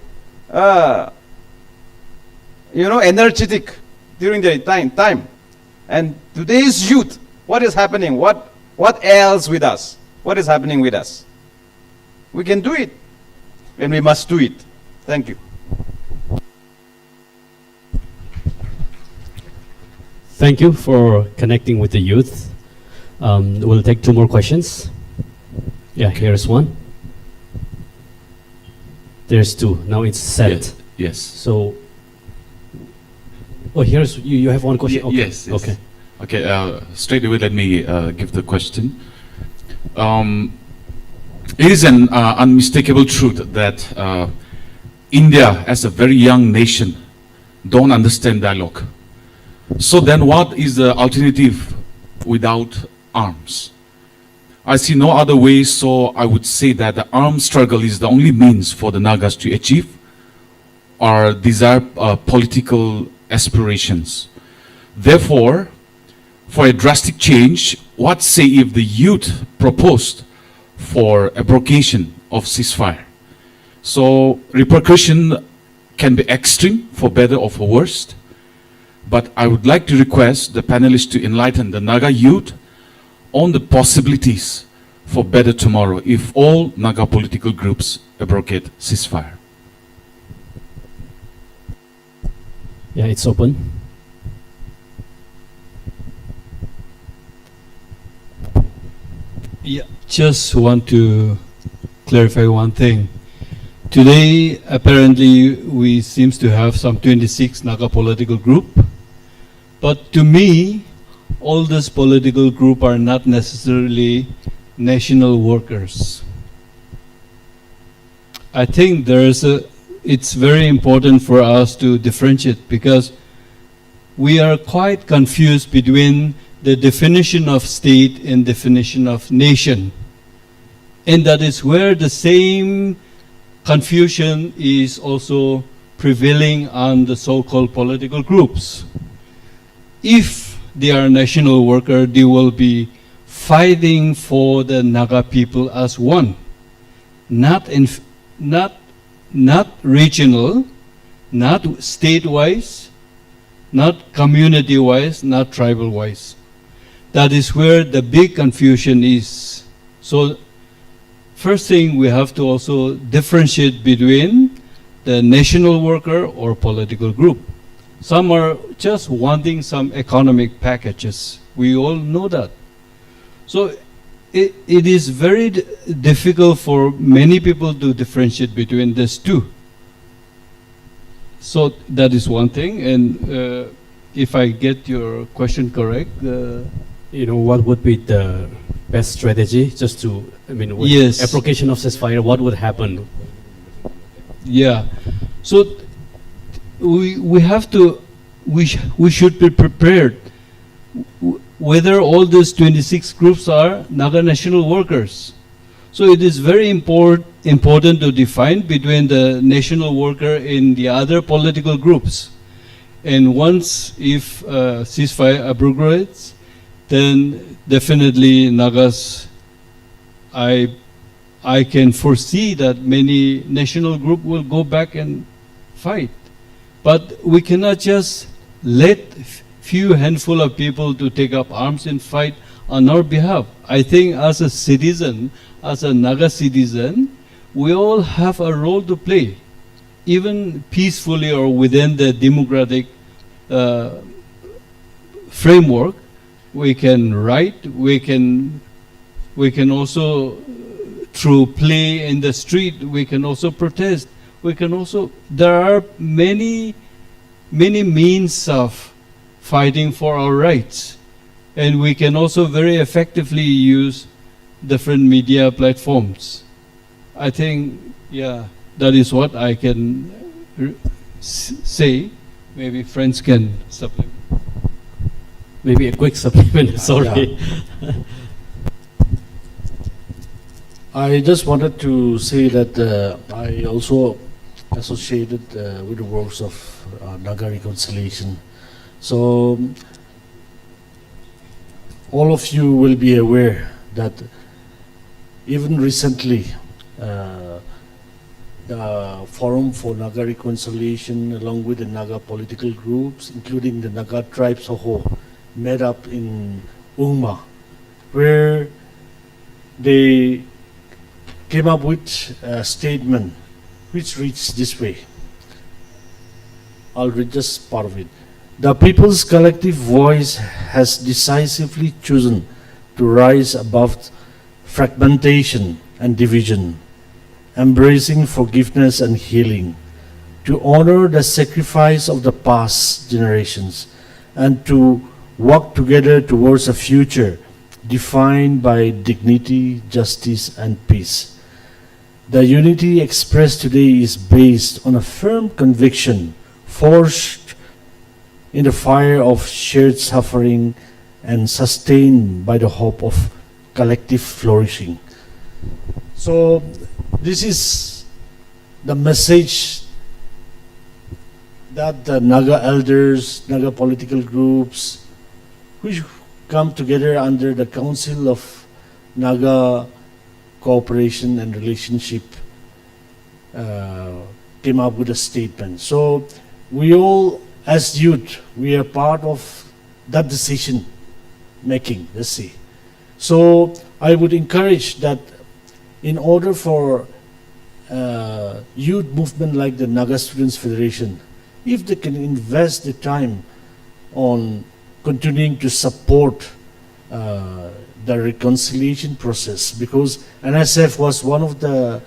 energetic during their time. And today's youth, what is happening? What ails with us? What is happening with us? We can do it, and we must do it. Thank you. Thank you for connecting with the youth. We'll take two more questions. Yeah, here's one. There's two. Now it's set. Yes. So, here's you have one question. Okay. Yes. Okay. Okay. Straight away, let me give the question. It is an unmistakable truth that India, as a very young nation, don't understand dialogue. So then what is the alternative without arms? I see no other way, so I would say that the armed struggle is the only means for the Nagas to achieve or desire political aspirations. Therefore, for a drastic change, what say if the youth proposed for abrogation of ceasefire? So repercussion can be extreme, for better or for worse. But I would like to request the panelists to enlighten the Naga youth on the possibilities for better tomorrow if all Naga political groups abrogate ceasefire. Yeah, it's open. Yeah, just want to clarify one thing. Today, apparently, we seems to have some 26 Naga political group. But to me, all these political group are not necessarily national workers. I think it's very important for us to differentiate, because we are quite confused between the definition of state and definition of nation. And that is where the same confusion is also prevailing on the so-called political groups. If they are national worker, they will be fighting for the Naga people as one, not regional, not state-wise, not community-wise, not tribal-wise. That is where the big confusion is. So, first thing, we have to also differentiate between the national worker or political group. Some are just wanting some economic packages. We all know that. So it is very difficult for many people to differentiate between these two. So that is one thing. And if I get your question correct, what would be the best strategy just to, with Yes. application of ceasefire, what would happen? Yeah. So we have to, we should be prepared whether all these 26 groups are Naga national workers. So it is very important to define between the national worker and the other political groups. And once, if ceasefire abrogates, then definitely Nagas, I can foresee that many national group will go back and fight. But we cannot just let few handful of people to take up arms and fight on our behalf. I think as a citizen, as a Naga citizen, we all have a role to play, even peacefully or within the democratic framework. We can write, we can also, through play in the street, we can also protest. We can also, there are many means of fighting for our rights. And we can also very effectively use different media platforms. I think, yeah, that is what I can say. Maybe friends can supplement. Maybe a quick supplement, sorry. I just wanted to say that I also associated with the works of Naga reconciliation. So all of you will be aware that even recently the Forum for Naga Reconciliation, along with the Naga political groups, including the Naga tribe Soho, met up in Ungma, where they came up with a statement which reads this way. I'll read just part of it. The people's collective voice has decisively chosen to rise above fragmentation and division, embracing forgiveness and healing, to honor the sacrifice of the past generations, and to work together towards a future defined by dignity, justice, and peace. The unity expressed today is based on a firm conviction forged in the fire of shared suffering and sustained by the hope of collective flourishing. So this is the message that the Naga elders, Naga political groups, which come together under the Council of Naga Cooperation and Relationship, came up with a statement. So we all, as youth, we are part of that decision making, let's see. So I would encourage that in order for youth movement like the Naga Students Federation, if they can invest the time on continuing to support the reconciliation process, because NSF was one of the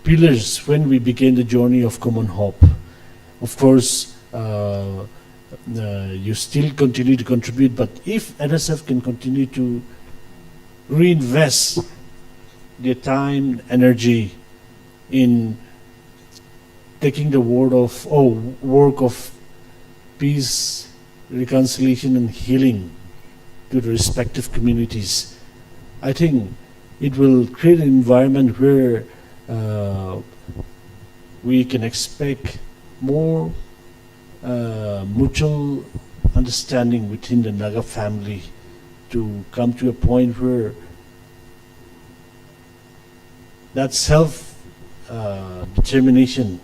pillars when we began the journey of common hope. Of course, you still continue to contribute, but if NSF can continue to reinvest their time, energy in taking the work of peace, reconciliation, and healing to the respective communities, I think it will create an environment where we can expect more mutual understanding within the Naga family to come to a point where that self-determination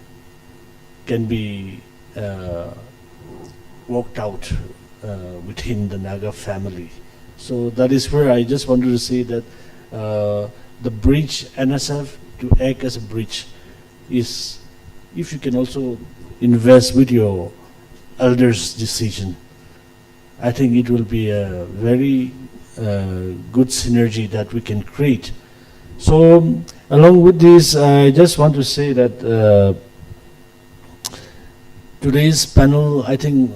can be worked out within the Naga family. So that is where I just wanted to say that the bridge, NSF, to act as a bridge is, if you can also invest with your elders' decision, I think it will be a very good synergy that we can create. So along with this, I just want to say that today's panel, I think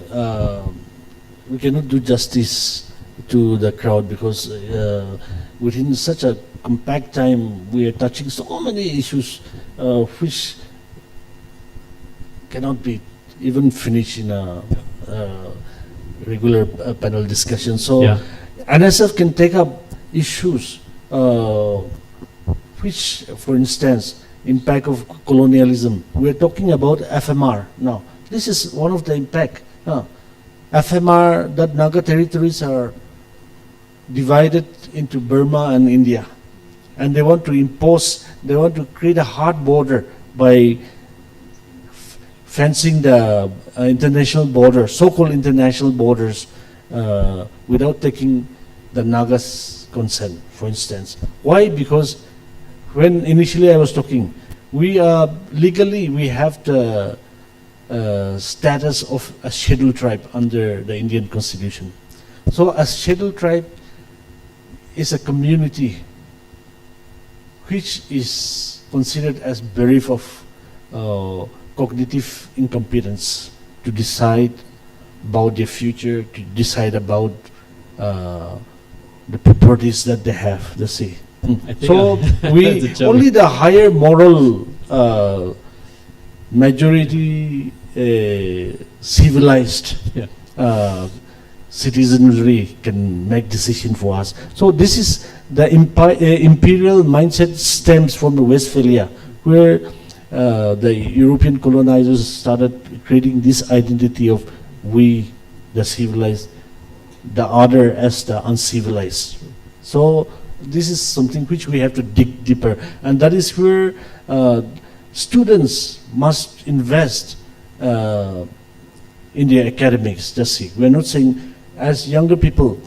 we cannot do justice to the crowd, because within such a compact time, we are touching so many issues which cannot be even finished in a regular panel discussion. So Yeah. NSF can take up issues which, for instance, impact of colonialism. We're talking about FMR now. This is one of the impact. FMR, that Naga territories are divided into Burma and India. And they want to create a hard border by fencing the international border, so-called international borders, without taking the Nagas' consent, for instance. Why? Because when initially I was talking, we legally we have the status of a scheduled tribe under the Indian Constitution. So a scheduled tribe is a community which is considered as bereft of cognitive incompetence to decide about their future, to decide about the properties that they have, the sea. I think So we That's a only the higher moral majority civilized Yeah. citizenry can make decision for us. So this is the imperial mindset stems from the Westphalia, where the European colonizers started creating this identity of we, the civilized, the other as the uncivilized. So this is something which we have to dig deeper, and that is where students must invest in their academics. Just see, we're not saying as younger people.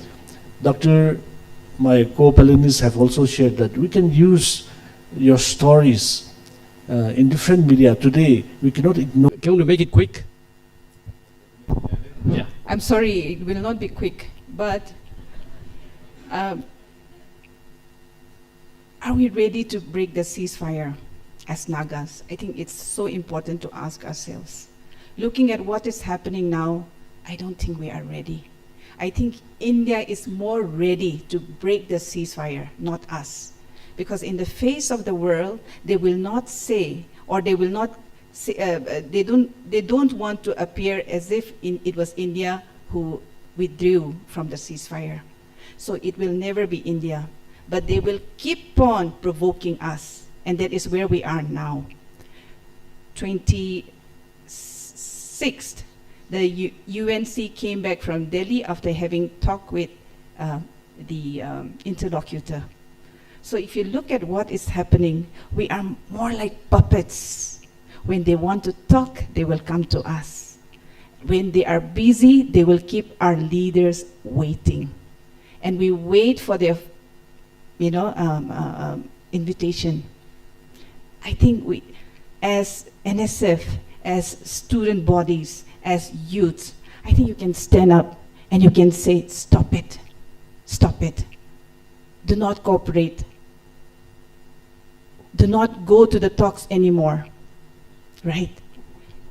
Dr. My co-panelists have also shared that we can use your stories in different media. Today, we cannot ignore. Can we make it quick? Yeah. I'm sorry, it will not be quick, but are we ready to break the ceasefire as Nagas? I think it's so important to ask ourselves. Looking at what is happening now, I don't think we are ready. I think India is more ready to break the ceasefire, not us. Because in the face of the world, they will not say, or they will not say, they don't want to appear as if it was India who withdrew from the ceasefire. So it will never be India, but they will keep on provoking us, and that is where we are now. 26th, the UNC came back from Delhi after having talked with the interlocutor. So if you look at what is happening, we are more like puppets. When they want to talk, they will come to us. When they are busy, they will keep our leaders waiting. And we wait for their, invitation. I think we, as NSF, as student bodies, as youth, I think you can stand up and you can say, stop it, stop it. Do not cooperate. Do not go to the talks anymore, right?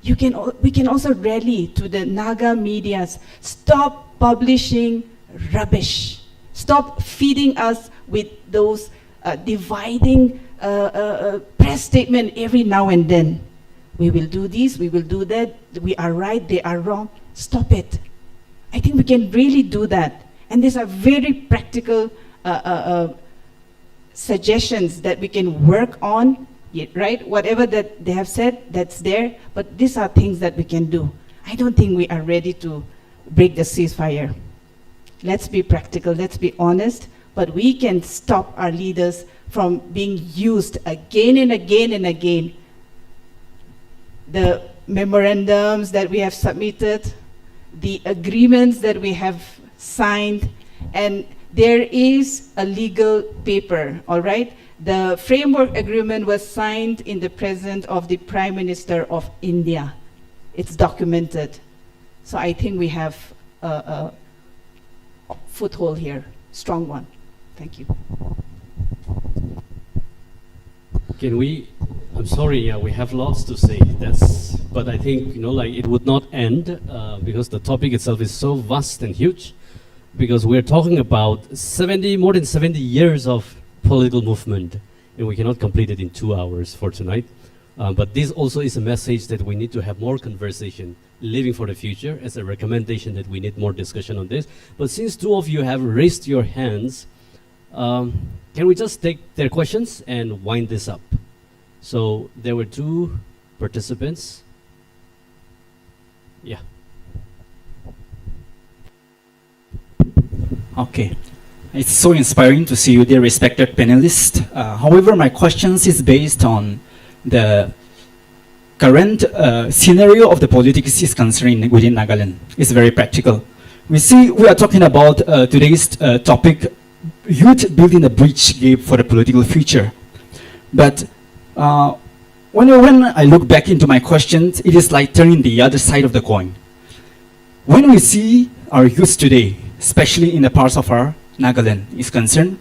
We can also rally to the Naga medias. Stop publishing rubbish. Stop feeding us with those dividing press statement every now and then. We will do this, we will do that, we are right, they are wrong. Stop it. I think we can really do that. And these are very practical suggestions that we can work on, right? Whatever that they have said, that's there, but these are things that we can do. I don't think we are ready to break the ceasefire. Let's be practical, let's be honest, but we can stop our leaders from being used again and again and again. The memorandums that we have submitted, the agreements that we have signed, and there is a legal paper, all right? The framework agreement was signed in the presence of the Prime Minister of India. It's documented. So I think we have a foothold here, strong one. Thank you. Can we, I'm sorry, yeah, we have lots to say, but I think, it would not end because the topic itself is so vast and huge because we're talking about more than 70 years of political movement, and we cannot complete it in 2 hours for tonight. But this also is a message that we need to have more conversation, living for the future, as a recommendation that we need more discussion on this. But since two of you have raised your hands, can we just take their questions and wind this up? So there were two participants. Yeah. Okay. It's so inspiring to see you, dear respected panelists. However, my questions is based on the current scenario of the politics is concerned within Nagaland. It's very practical. We are talking about today's topic, youth building a bridge gap for the political future. But when I look back into my questions, it is like turning the other side of the coin. When we see our youth today, especially in the parts of our Nagaland is concerned,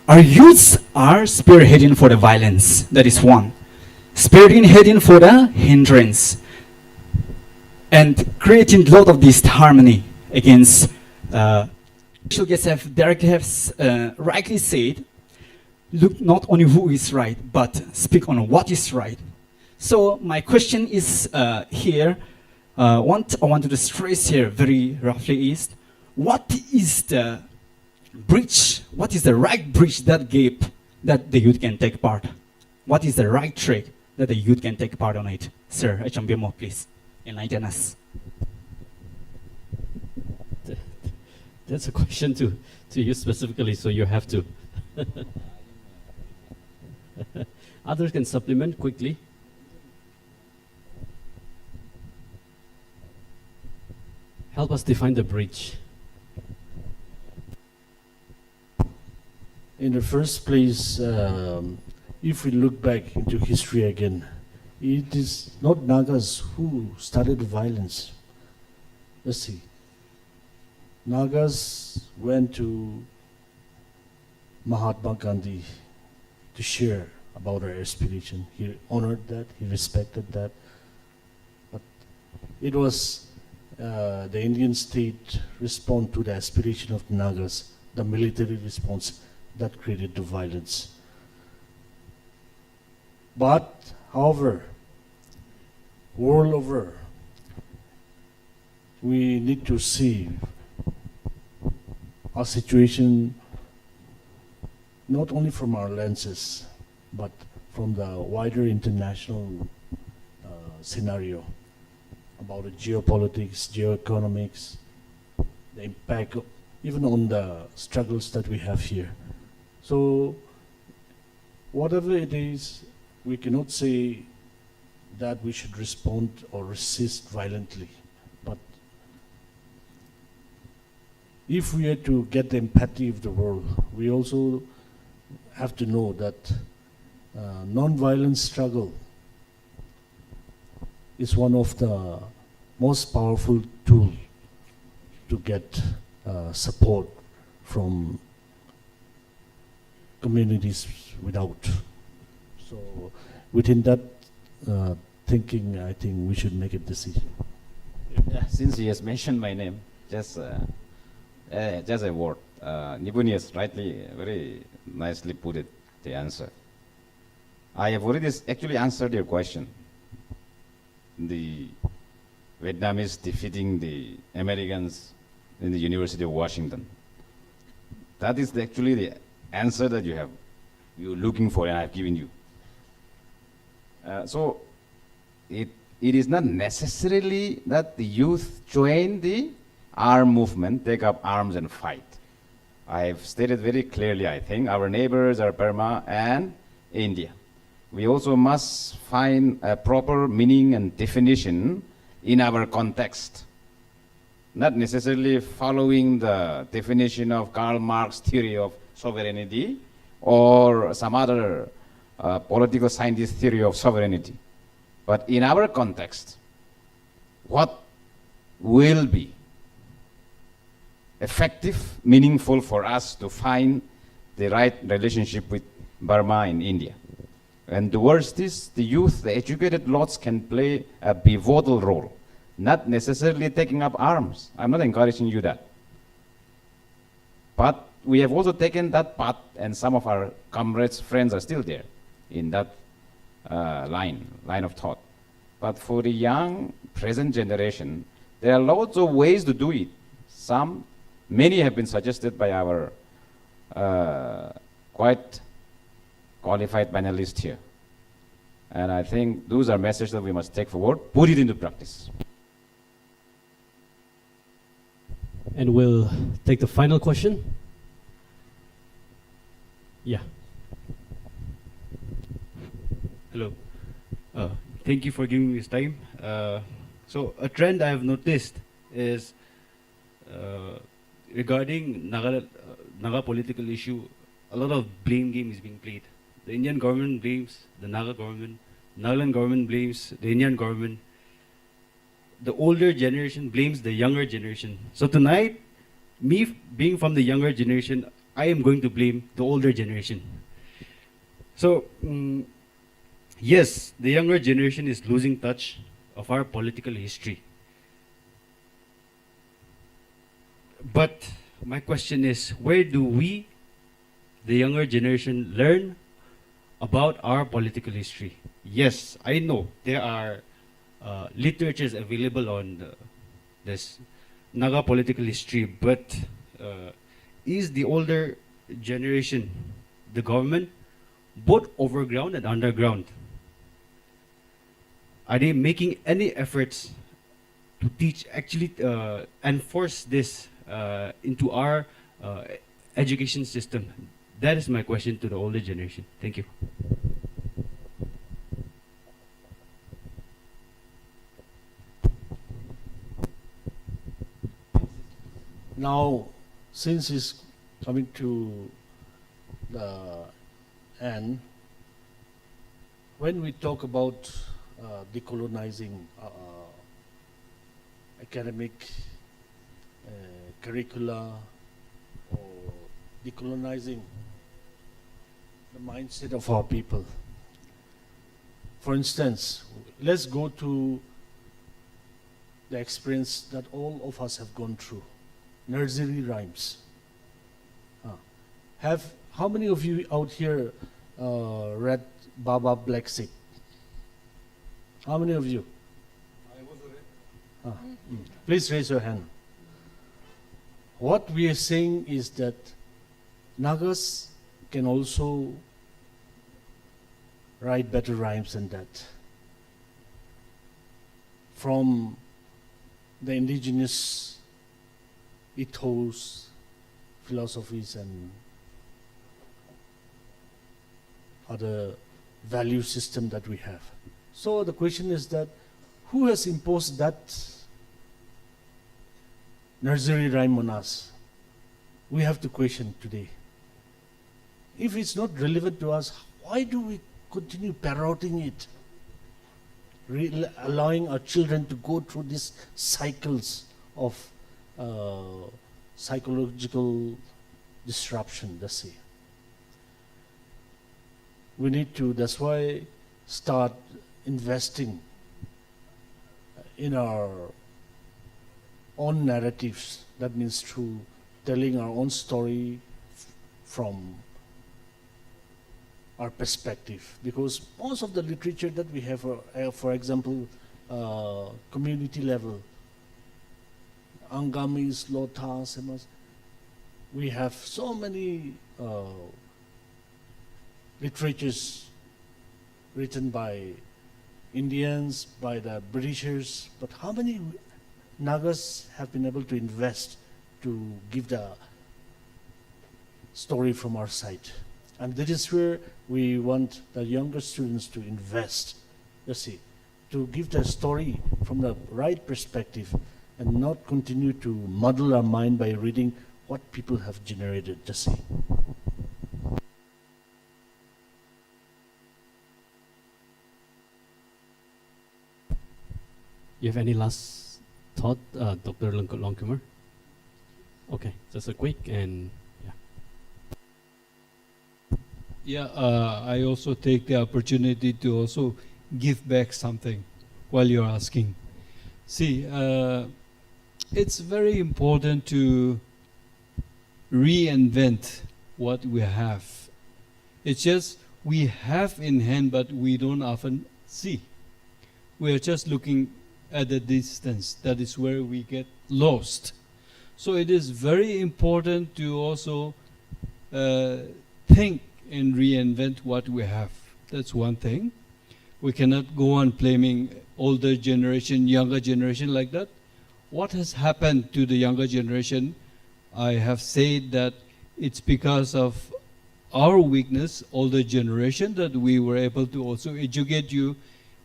our youths are spearheading for the violence. That is one. Spearheading for the hindrance. And creating a lot of disharmony against special guests have directly rightly said, look not only who is right, but speak on what is right. So my question is here, what I wanted to stress here very roughly is, what is the bridge, what is the right bridge, that gap that the youth can take part? What is the right track that the youth can take part on it? Sir, HMBMO, please enlighten us. That's a question to you specifically, so you have to. Others can supplement quickly. Help us define the bridge. In the first place, if we look back into history again, it is not Nagas who started the violence. Let's see. Nagas went to Mahatma Gandhi to share about our aspiration. He honored that, he respected that. But it was the Indian state respond to the aspiration of the Nagas, the military response that created the violence. But, however, world over, we need to see our situation not only from our lenses, but from the wider international scenario about the geopolitics, geoeconomics, the impact even on the struggles that we have here. So, whatever it is, we cannot say that we should respond or resist violently. But if we are to get the empathy of the world, we also have to know that non-violent struggle is one of the most powerful tools to get support from communities without. So within that thinking, I think we should make a decision. Yeah, since he has mentioned my name, just a word. Nibuni has rightly, very nicely put it, the answer. I have already actually answered your question. The Vietnamese defeating the Americans in the University of Washington. That is actually the answer that you're looking for, and I've given you. So it is not necessarily that the youth join the armed movement, take up arms and fight. I have stated very clearly, I think, our neighbors are Burma and India. We also must find a proper meaning and definition in our context. Not necessarily following the definition of Karl Marx's theory of sovereignty or some other political scientist theory of sovereignty. But in our context, what will be effective, meaningful for us to find the right relationship with Burma and India? And towards this, the youth, the educated lots can play a pivotal role, not necessarily taking up arms. I'm not encouraging you that. But we have also taken that path, and some of our comrades, friends are still there in that line of thought. But for the young present generation, there are lots of ways to do it. Many have been suggested by our quite qualified panelists here. And I think those are messages that we must take forward, put it into practice. And we'll take the final question. Yeah. Hello. Thank you for giving me this time. So a trend I have noticed is regarding Naga political issue, a lot of blame game is being played. The Indian government blames the Naga government, Nagaland government blames the Indian government, the older generation blames the younger generation. So tonight, me being from the younger generation, I am going to blame the older generation. So, yes, the younger generation is losing touch of our political history. But my question is, where do we, the younger generation, learn about our political history? Yes, I know there are literatures available on this Naga political history, but is the older generation, the government, both overground and underground, are they making any efforts to teach, actually enforce this into our education system? That is my question to the older generation. Thank you. Now, since it's coming to the end, when we talk about decolonizing academic curricula or decolonizing the mindset of our people, for instance, let's go to the experience that all of us have gone through. Nursery rhymes. How many of you out here read Baba Black Sheep? How many of you? I was read. Please raise your hand. What we are saying is that Nagas can also write better rhymes than that. From the indigenous ethos, philosophies, and other value system that we have. So the question is that who has imposed that nursery rhyme on us? We have to question today. If it's not relevant to us, why do we continue parroting it? Allowing our children to go through these cycles of psychological disruption, let's say. We need to, that's why, start investing in our own narratives. That means through telling our own story from our perspective. Because most of the literature that we have, for example, community level, Angamis, Lotas, Semas, we have so many literatures written by Indians, by the Britishers, but how many Nagas have been able to invest to give the story from our side? And that is where we want the younger students to invest, you see, to give the story from the right perspective and not continue to muddle our mind by reading what people have generated, you see. You have any last thought, Dr. Longkumar? Okay, just a quick and yeah. Yeah, I also take the opportunity to also give back something while you're asking. See, it's very important to reinvent what we have. It's just we have in hand, but we don't often see. We are just looking at the distance. That is where we get lost. So it is very important to also think and reinvent what we have. That's one thing. We cannot go on blaming older generation, younger generation like that. What has happened to the younger generation? I have said that it's because of our weakness, older generation, that we were able to also educate you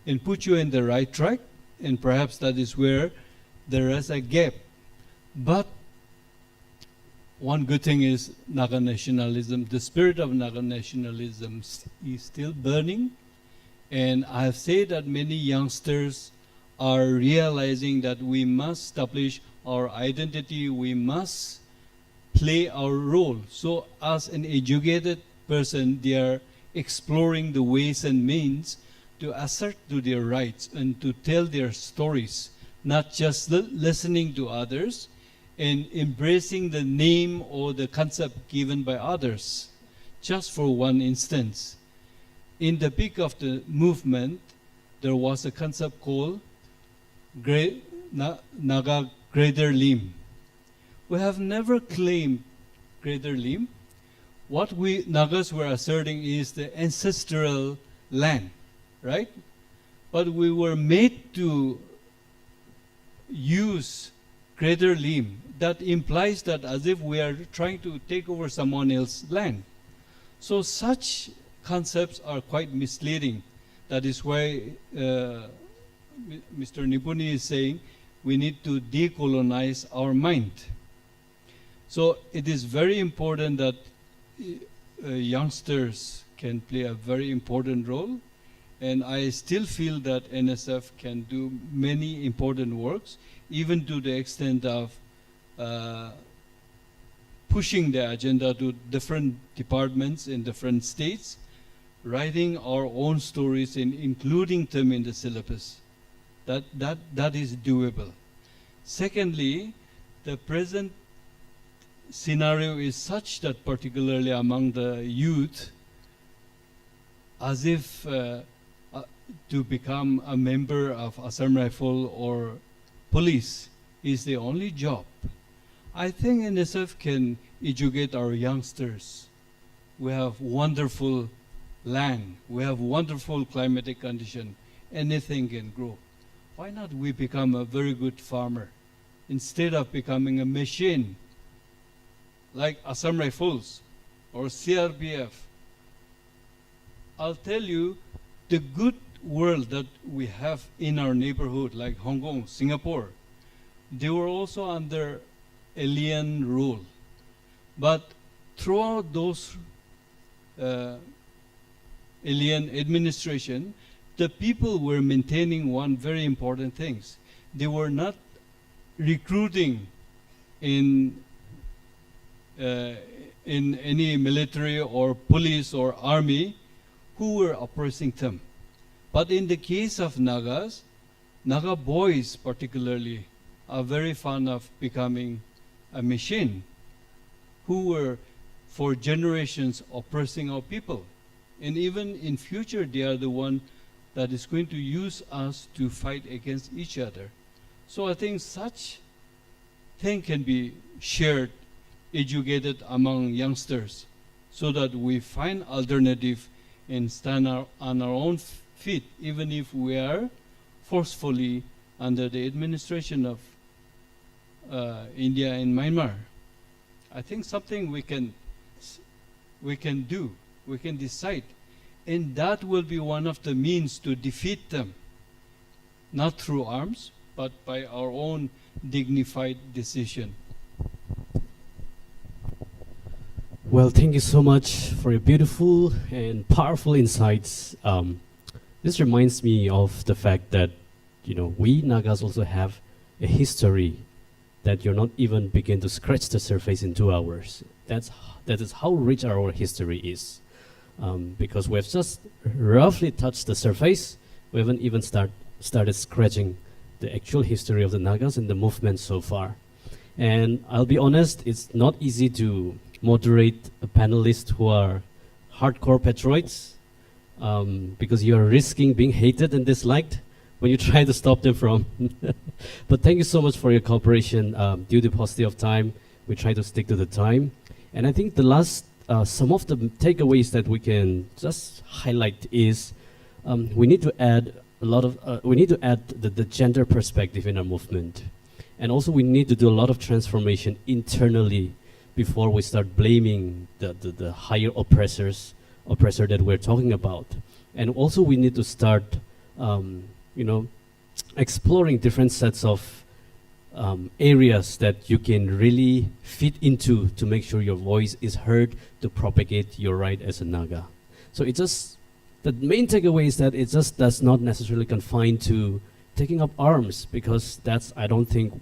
and put you in the right track, and perhaps that is where there is a gap. But one good thing is Naga nationalism, the spirit of Naga nationalism is still burning, and I have said that many youngsters are realizing that we must establish our identity, we must play our role. So as an educated person, they are exploring the ways and means to assert to their rights and to tell their stories, not just listening to others and embracing the name or the concept given by others. Just for one instance, in the peak of the movement, there was a concept called Naga Greater Lim. We have never claimed Greater Lim. What we Nagas were asserting is the ancestral land, right? But we were made to use Greater Lim. That implies that as if we are trying to take over someone else's land. So such concepts are quite misleading. That is why Mr. Nipuni is saying we need to decolonize our mind. So it is very important that youngsters can play a very important role, and I still feel that NSF can do many important works, even to the extent of pushing the agenda to different departments in different states, writing our own stories and including them in the syllabus. That is doable. Secondly, the present scenario is such that particularly among the youth, as if to become a member of Assam Rifle or police is the only job. I think NSF can educate our youngsters. We have wonderful land. We have wonderful climatic condition. Anything can grow. Why not we become a very good farmer instead of becoming a machine like Assam Rifles or CRPF? I'll tell you, the good world that we have in our neighborhood, like Hong Kong, Singapore, they were also under alien rule. But throughout those alien administration, the people were maintaining one very important thing. They were not recruiting in any military or police or army who were oppressing them. But in the case of Nagas, Naga boys particularly are very fond of becoming a machine who were for generations oppressing our people. And even in future, they are the one that is going to use us to fight against each other. So I think such thing can be shared, educated among youngsters, so that we find alternative and stand on our own feet, even if we are forcefully under the administration of India and Myanmar. I think something we can do, we can decide, and that will be one of the means to defeat them, not through arms, but by our own dignified decision. Well, thank you so much for your beautiful and powerful insights. This reminds me of the fact that, we Nagas also have a history that you're not even begin to scratch the surface in 2 hours. That is how rich our history is. Because we have just roughly touched the surface. We haven't even started scratching the actual history of the Nagas and the movement so far. And I'll be honest, it's not easy to moderate a panelist who are hardcore patriots, because you're risking being hated and disliked when you try to stop them from. But thank you so much for your cooperation. Due to paucity of time, we try to stick to the time. And I think the last, some of the takeaways that we can just highlight is we need to add a lot of, we need to add the gender perspective in our movement. And also we need to do a lot of transformation internally before we start blaming the higher oppressor that we're talking about. And also we need to start, you know, exploring different sets of areas that you can really fit into to make sure your voice is heard to propagate your right as a Naga. So it just, the main takeaway is that it just does not necessarily confine to taking up arms, because that's, I don't think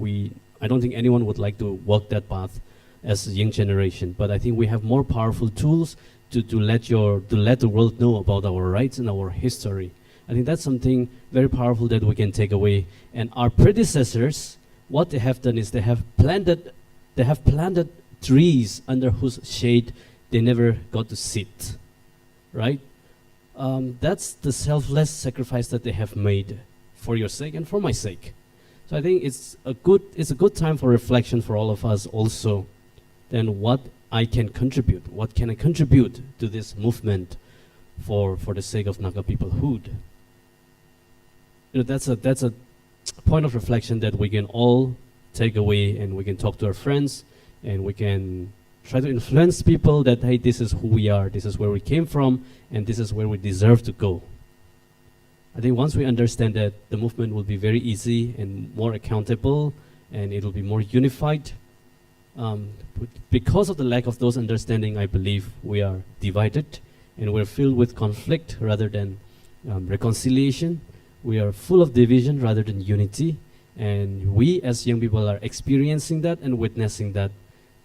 anyone would like to walk that path as a young generation. But I think we have more powerful tools to let the world know about our rights and our history. I think that's something very powerful that we can take away. And our predecessors, what they have done is they have planted trees under whose shade they never got to sit, right? That's the selfless sacrifice that they have made for your sake and for my sake. So I think it's a good time for reflection for all of us also. Then what I can contribute, what can I contribute to this movement for the sake of Naga peoplehood? You know, that's a point of reflection that we can all take away, and we can talk to our friends, and we can try to influence people that, hey, this is who we are, this is where we came from, and this is where we deserve to go. I think once we understand that, the movement will be very easy and more accountable, and it will be more unified. Because of the lack of those understanding, I believe we are divided, and we're filled with conflict rather than reconciliation. We are full of division rather than unity, and we as young people are experiencing that and witnessing that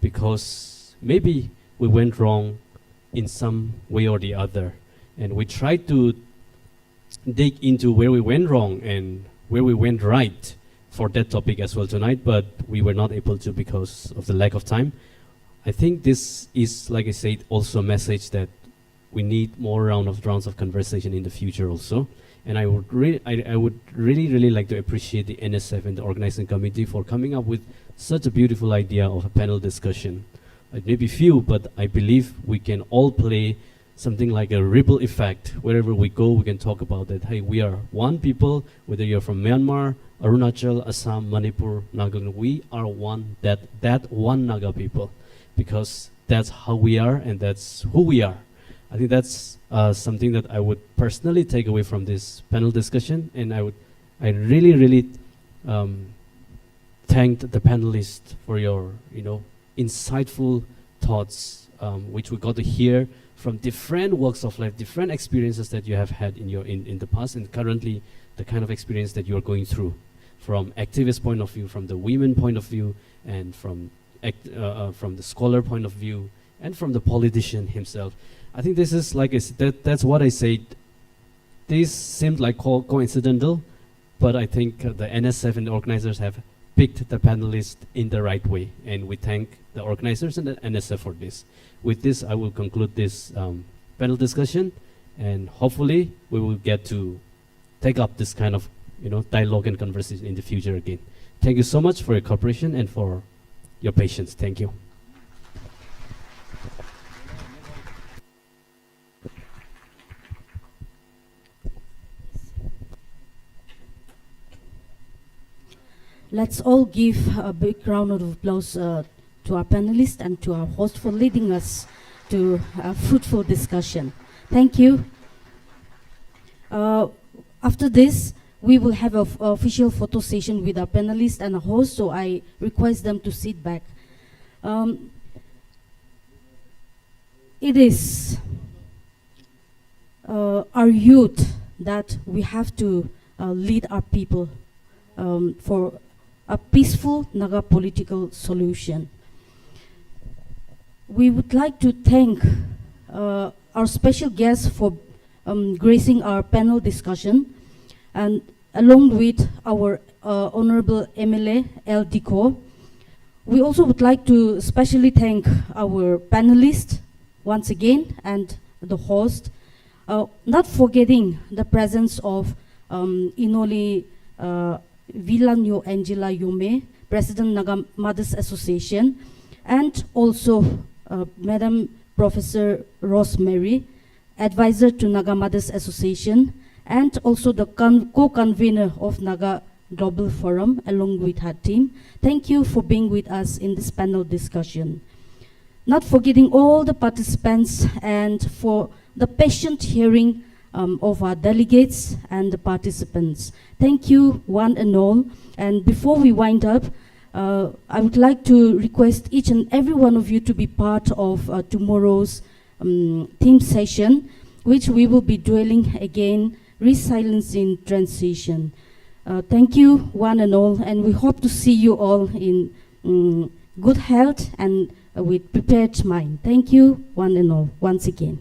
because maybe we went wrong in some way or the other, and we tried to dig into where we went wrong and where we went right for that topic as well tonight, but we were not able to because of the lack of time. I think this is, like I said, also a message that we need more rounds of conversation in the future also. And I would really like to appreciate the NSF and the organizing committee for coming up with such a beautiful idea of a panel discussion. It may be few, but I believe we can all play something like a ripple effect. Wherever we go, we can talk about that. Hey, we are one people, whether you're from Myanmar, Arunachal, Assam, Manipur, Nagaland, we are one, that one Naga people, because that's how we are and that's who we are. I think that's something that I would personally take away from this panel discussion, and I really thank the panelists for your insightful thoughts, which we got to hear from different walks of life, different experiences that you have had in the past and currently the kind of experience that you're going through, from activist point of view, from the women point of view, and from the scholar point of view, and from the politician himself. I think this is, like I said, that's what I said. This seemed like coincidental, but I think the NSF and the organizers have picked the panelists in the right way, and we thank the organizers and the NSF for this. With this, I will conclude this panel discussion, and hopefully we will get to take up this kind of dialogue and conversation in the future again. Thank you so much for your cooperation and for your patience. Thank you. Let's all give a big round of applause to our panelists and to our host for leading us to a fruitful discussion. Thank you. After this, we will have an official photo session with our panelists and a host, so I request them to sit back. It is our youth that we have to lead our people for a peaceful Naga political solution. We would like to thank our special guests for gracing our panel discussion, and along with our Honorable MLA L. Diko, We also would like to especially thank our panelists once again and the host, not forgetting the presence of Inoli Vilanyo Angela Yume, President Naga Mothers Association, and also Madam Professor Rosemary, Advisor to Naga Mothers Association, and also the co-convener of Naga Global Forum along with her team. Thank you for being with us in this panel discussion. Not forgetting all the participants and for the patient hearing of our delegates and the participants. Thank you one and all. And before we wind up, I would like to request each and every one of you to be part of tomorrow's theme session, which we will be dwelling again, resilience in transition. Thank you one and all, and we hope to see you all in good health and with prepared mind. Thank you one and all once again.